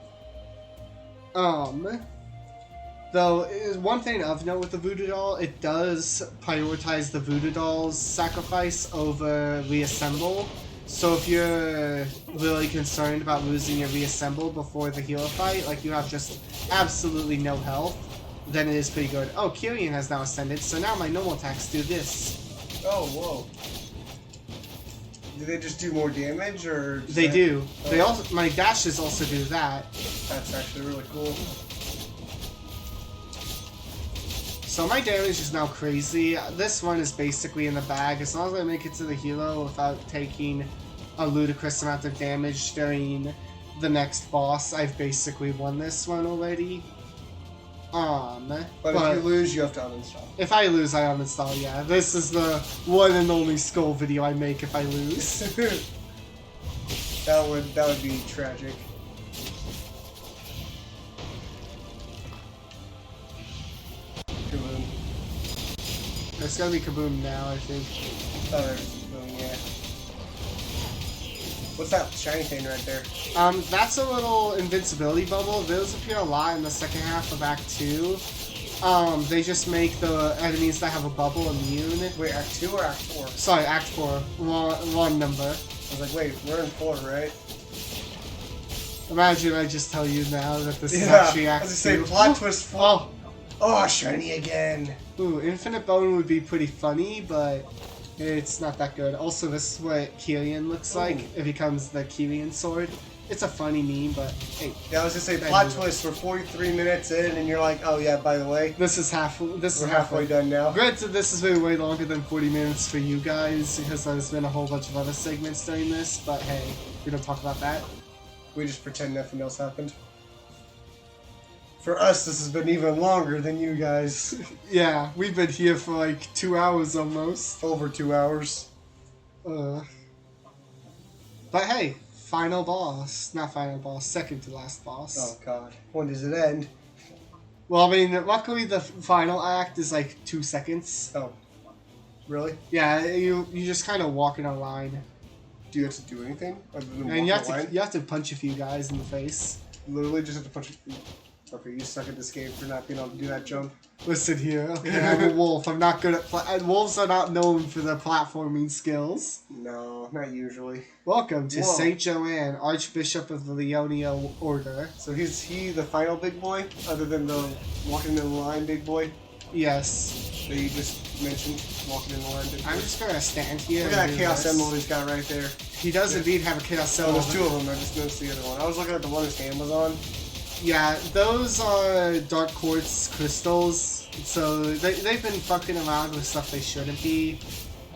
Though, one thing of note with the Voodoo Doll, it does prioritize the Voodoo Doll's sacrifice over reassemble. So if you're really concerned about losing your reassemble before the healer fight, like you have just absolutely no health, then it is pretty good. Oh, Kyrian has now ascended, so now my normal attacks do this. Oh, whoa. Do they just do more damage, or... They do. They also, my dashes also do that. That's actually really cool. So my damage is now crazy. This one is basically in the bag. As long as I make it to the hero without taking a ludicrous amount of damage during the next boss, I've basically won this one already. But if you lose, you have to uninstall. If I lose, I uninstall, yeah. This is the one and only Skul video I make if I lose. that would be tragic. Kaboom. It's gonna be Kaboom now, I think. Oh, there's Kaboom, yeah. What's that shiny thing right there? That's a little invincibility bubble. Those appear a lot in the second half of Act 2. They just make the enemies that have a bubble immune. Wait, Act 2 or Act 4? Sorry, Act 4. Wrong number. I was like, wait, we're in 4, right? Imagine I just tell you now that this is Yeah, actually I Act was 2. gonna say, plot twist 4. Oh! Oh, shiny again! Ooh, Infinite Bone would be pretty funny, but it's not that good. Also, this is what Kyrian looks like. It becomes the Kyrian sword. It's a funny meme, but hey. Yeah, I was gonna say plot twist. We're 43 minutes in, and you're like, oh yeah, by the way, We're halfway done now. Granted, this has been way longer than 40 minutes for you guys because there's been a whole bunch of other segments during this. But hey, we don't talk about that. We just pretend nothing else happened. For us, this has been even longer than you guys. Yeah, we've been here for like 2 hours almost. Over 2 hours. But hey, final boss. Not final boss, second to last boss. Oh god. When does it end? Well, I mean, luckily the final act is like 2 seconds. Oh. Really? Yeah, you just kind of walk in a line. Do you have to do anything other than And walk you have to punch a few guys in the face. Literally just have to punch it. Okay, you suck at this game for not being able to do that jump. Listen here, okay, I'm a wolf. I'm not good at wolves are not known for their platforming skills. No, not usually. Welcome to Whoa. Saint Joanne, Archbishop of the Leonia Order. So is he the final big boy, other than the walking in the line big boy Yes. that you just mentioned? Walking in the line big boy. I'm just gonna stand here. Look at and that do Chaos this. Emerald he's got right there. He does indeed have a Chaos Oh, Emerald. there's two of them. I just noticed the other one. I was looking at the one his hand was on. Yeah, those are Dark Quartz crystals. So they've been fucking around with stuff they shouldn't be.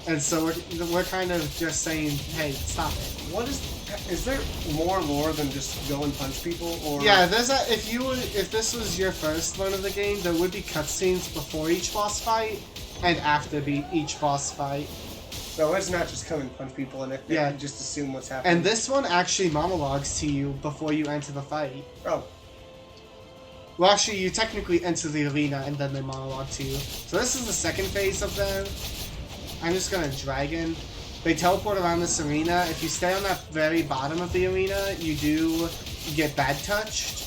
And so we're kind of just saying, hey, stop it. What is there more lore than just go and punch people? Or Yeah, there's a if this was your first run of the game, there would be cutscenes before each boss fight and after each boss fight. So it's not just come and punch people and Yeah. just assume what's happening. And this one actually monologues to you before you enter the fight. Oh. Well, actually, you technically enter the arena and then they monologue to you. So this is the second phase of them. I'm just gonna dragon. They teleport around this arena. If you stay on that very bottom of the arena, you do get bad touched.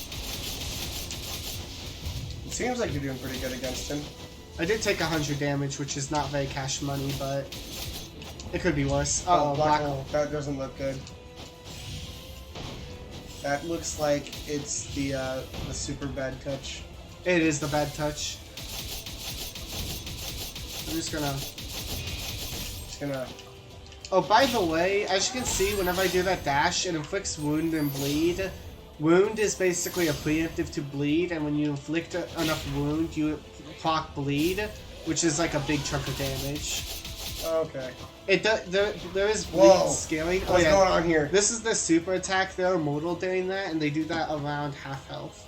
It seems like you're doing pretty good against him. I did take 100 damage, which is not very cash money, but it could be worse. Uh-oh, black hole. That doesn't look good. That looks like it's the super bad touch. It is the bad touch. I'm just gonna... Oh, by the way, as you can see, whenever I do that dash, it inflicts wound and bleed. Wound is basically a preemptive to bleed, and when you inflict enough wound, you proc bleed, which is like a big chunk of damage. Okay. It there is bleed scaling. What's going on here? This is the super attack. They're immortal during that, and they do that around half health.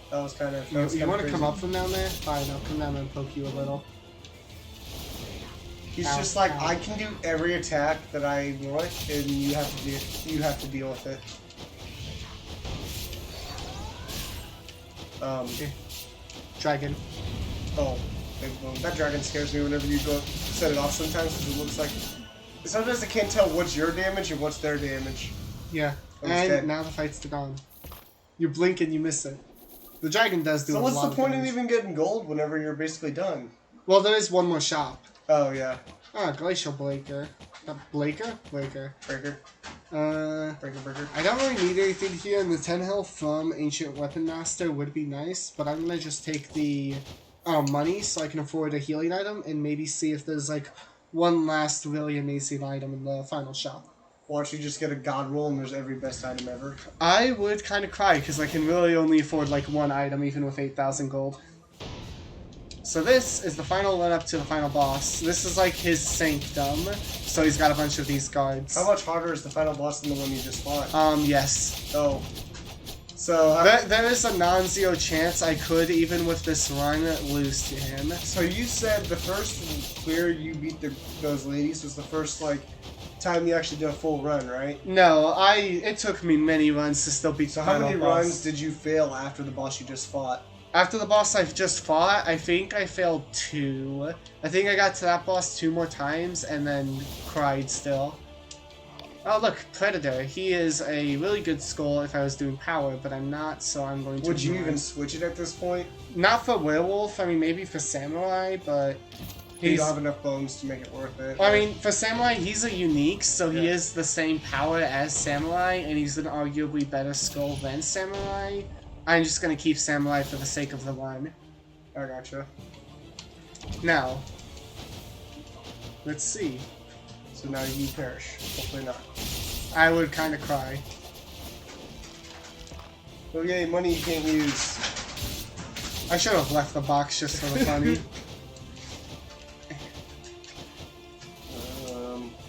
That was kind of. You want to come up from down there? Fine, I'll come down and poke you a little. He's just like, I can do every attack that I want, and you have to deal with it. Okay. Dragon. Oh, that dragon scares me whenever you go set it off sometimes, because it looks like... Sometimes I can't tell what's your damage and what's their damage. Yeah, Oh, he's dead. and now the fight's gone. You blink and you miss it. The dragon does do a lot of damage. So what's the point in even getting gold whenever you're basically done? Well, there is one more shop. Oh, yeah. Ah, Glacial Blaker. Blaker? Blaker. Breaker. Breaker. I don't really need anything here, and the 10 health from Ancient Weapon Master would be nice, but I'm gonna just take the money so I can afford a healing item and maybe see if there's like one last really amazing item in the final shop. Why don't you just get a god roll and there's every best item ever? I would kind of cry because I can really only afford like one item even with 8,000 gold. So this is the final run up to the final boss. This is like his sanctum, so he's got a bunch of these guards. How much harder is the final boss than the one you just fought? Yes. Oh. So... there is a non-zero chance I could, even with this run, lose to him. So you said the first clear you beat those ladies was the first, like, time you actually did a full run, right? No, it took me many runs to still beat the final boss. So how many runs did you fail after the boss you just fought? After the boss I've just fought, I think I failed 2. I think I got to that boss 2 more times and then cried still. Oh look, Predator. He is a really good skull if I was doing power, but I'm not, so I'm going to... Would you even switch it at this point? Not for Werewolf, I mean maybe for Samurai, but... You don't have enough bones to make it worth it. I mean, for Samurai, he's a unique, so he is the same power as Samurai, and he's an arguably better skull than Samurai. I'm just gonna keep Samurai for the sake of the run. I gotcha. Now, let's see. So now you perish. Hopefully not. I would kind of cry. Oh yay, money you can't use. I should have left the box just for the funny.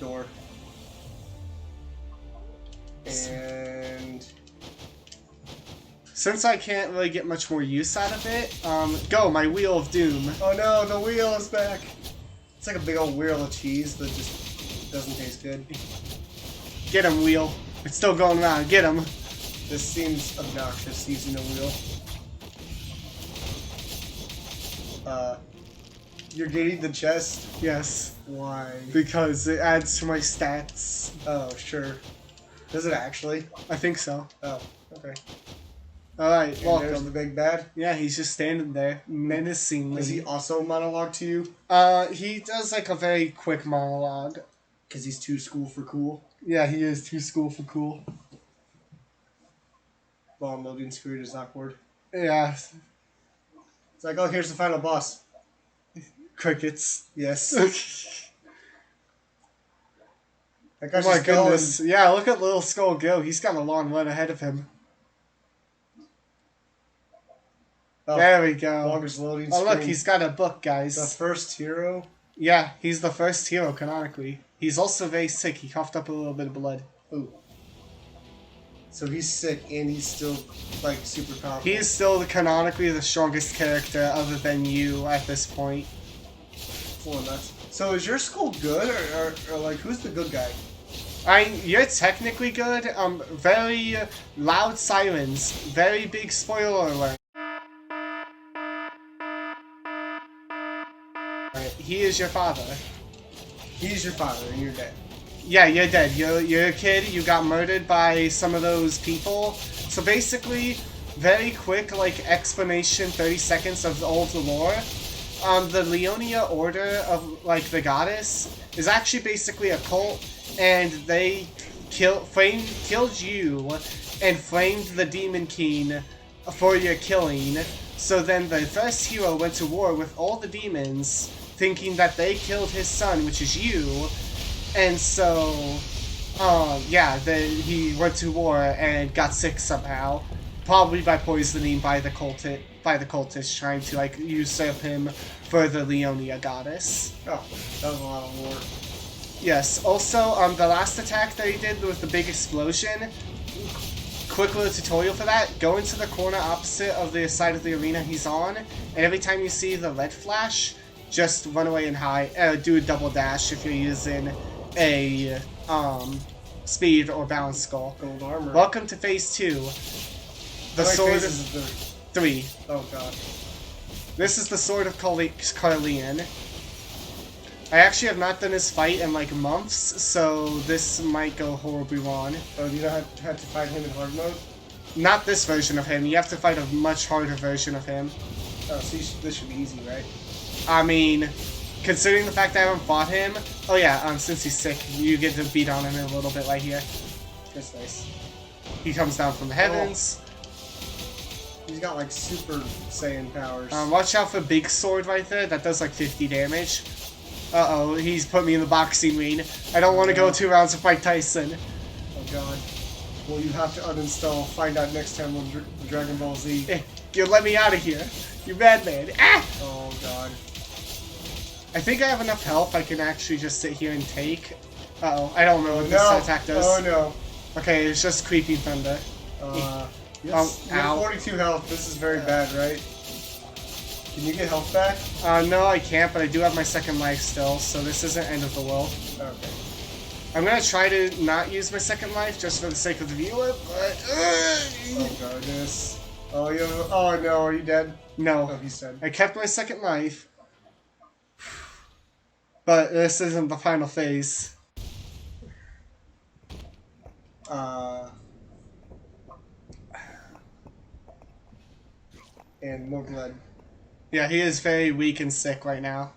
Door. And since I can't really get much more use out of it, go, my Wheel of Doom. oh no, the wheel is back. It's like a big old wheel of cheese that just doesn't taste good. Get him, Wheel. It's still going around. Get him. This seems obnoxious using a wheel. You're getting the chest? Yes. Why? Because it adds to my stats. Oh, sure. Does it actually? I think so. Oh, okay. Alright, There's welcome. the big bad. Yeah, he's just standing there, menacingly. Does he also monologue to you? He does like a very quick monologue. Because he's too school for cool. Yeah, he is too school for cool. While loading screen is awkward. Yeah. It's like, oh, here's the final boss. Crickets. Yes. That Oh guy's my just going. goodness. Yeah, look at Little Skull go. He's got a long run ahead of him. Oh, There we go. longest loading Oh, screen. look, he's got a book, guys. the first hero. Yeah, he's the first hero, canonically. He's also very sick. He coughed up a little bit of blood. Ooh. So he's sick and he's still, like, super powerful. He is still canonically the strongest character other than you at this point. full of nuts. So is your school good, or like, who's the good guy? You're technically good. Very loud sirens. Very big spoiler alert. He is your father. He's your father and you're dead. Yeah, you're dead. You're a kid. You got murdered by some of those people. So basically, very quick, like, explanation, 30 seconds of all the lore. The Leonia Order of, like, the goddess is actually basically a cult, and they killed you and framed the Demon King for your killing. So then the first hero went to war with all the demons, thinking that they killed his son, which is you. And so, yeah, he went to war and got sick somehow, probably by poisoning by the cultists trying to, like, usurp him for the Leonia goddess. Oh, that was a lot of war. Yes. Also, the last attack that he did with the big explosion. Quick little tutorial for that. Go into the corner opposite of the side of the arena he's on, and every time you see the red flash, just run away and hide. Do a double dash if you're using a speed or balance skull. Gold armor. Welcome to phase 2. The How many sword phases of is 3. there? Oh god. This is the sword of Carleon. I actually have not done this fight in like months, so this might go horribly wrong. Oh, you don't have to fight him in hard mode? Not this version of him. You have to fight a much harder version of him. Oh, so this should be easy, right? I mean, considering the fact I haven't fought him. Oh yeah, since he's sick, you get to beat on him a little bit right here. That's nice. He comes down from the heavens. He's got like Super Saiyan powers. Watch out for Big Sword right there. That does like 50 damage. Uh-oh, he's put me in the boxing ring. I don't want to go 2 rounds to fight Tyson. Oh god. Well, you have to uninstall. Find out next time on Dragon Ball Z. You let me out of here. You bad man. Ah! Oh god. I think I have enough health I can actually just sit here and take. Uh-oh, I don't know what No. this attack does. Oh no. Okay, it's just Creeping Thunder. Yes. You have ow. 42 health. This is very bad, right? Can you get health back? No, I can't, but I do have my second life still, so this isn't end of the world. Okay. I'm gonna try to not use my second life just for the sake of the viewer, but... Oh goodness. Oh, oh no, are you dead? No. Oh, he's dead. I kept my second life. But this isn't the final phase. And more blood. Yeah, he is very weak and sick right now.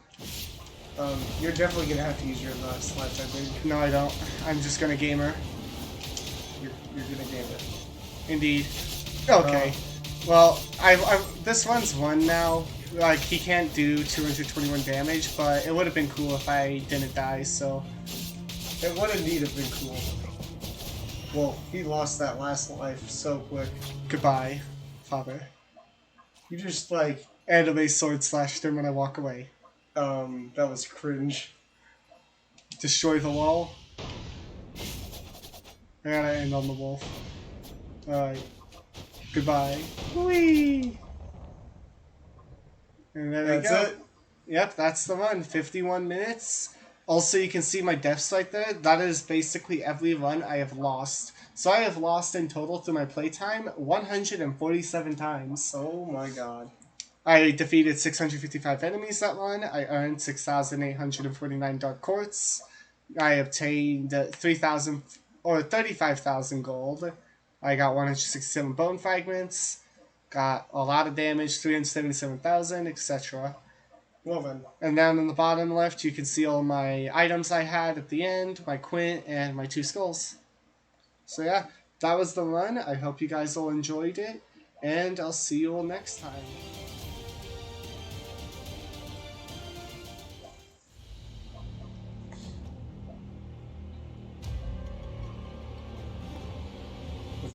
You're definitely gonna have to use your last life, I think. No, I don't. I'm just gonna gamer. You're gonna game it. Indeed. Okay. Well, this one's won now. Like, he can't do 221 damage, but it would have been cool if I didn't die, so... It would indeed have been cool. Well, he lost that last life so quick. Goodbye, father. You just like, Anime sword slashed him when I walk away. that was cringe. Destroy the wall. I gotta end on the wolf. Alright. Goodbye. Whee! And there we That's go. it. Yep, that's the run. 51 minutes. Also, you can see my deaths right there. That is basically every run I have lost. So I have lost in total through my playtime 147 times. Oh my god. I defeated 655 enemies that run. I earned 6,849 dark quartz. I obtained 3,000 or 35,000 gold. I got 167 bone fragments. Got a lot of damage, 377,000, etc. Well then. And down in the bottom left, you can see all my items I had at the end, my quint, and my 2 skulls. So yeah, that was the run. I hope you guys all enjoyed it, and I'll see you all next time.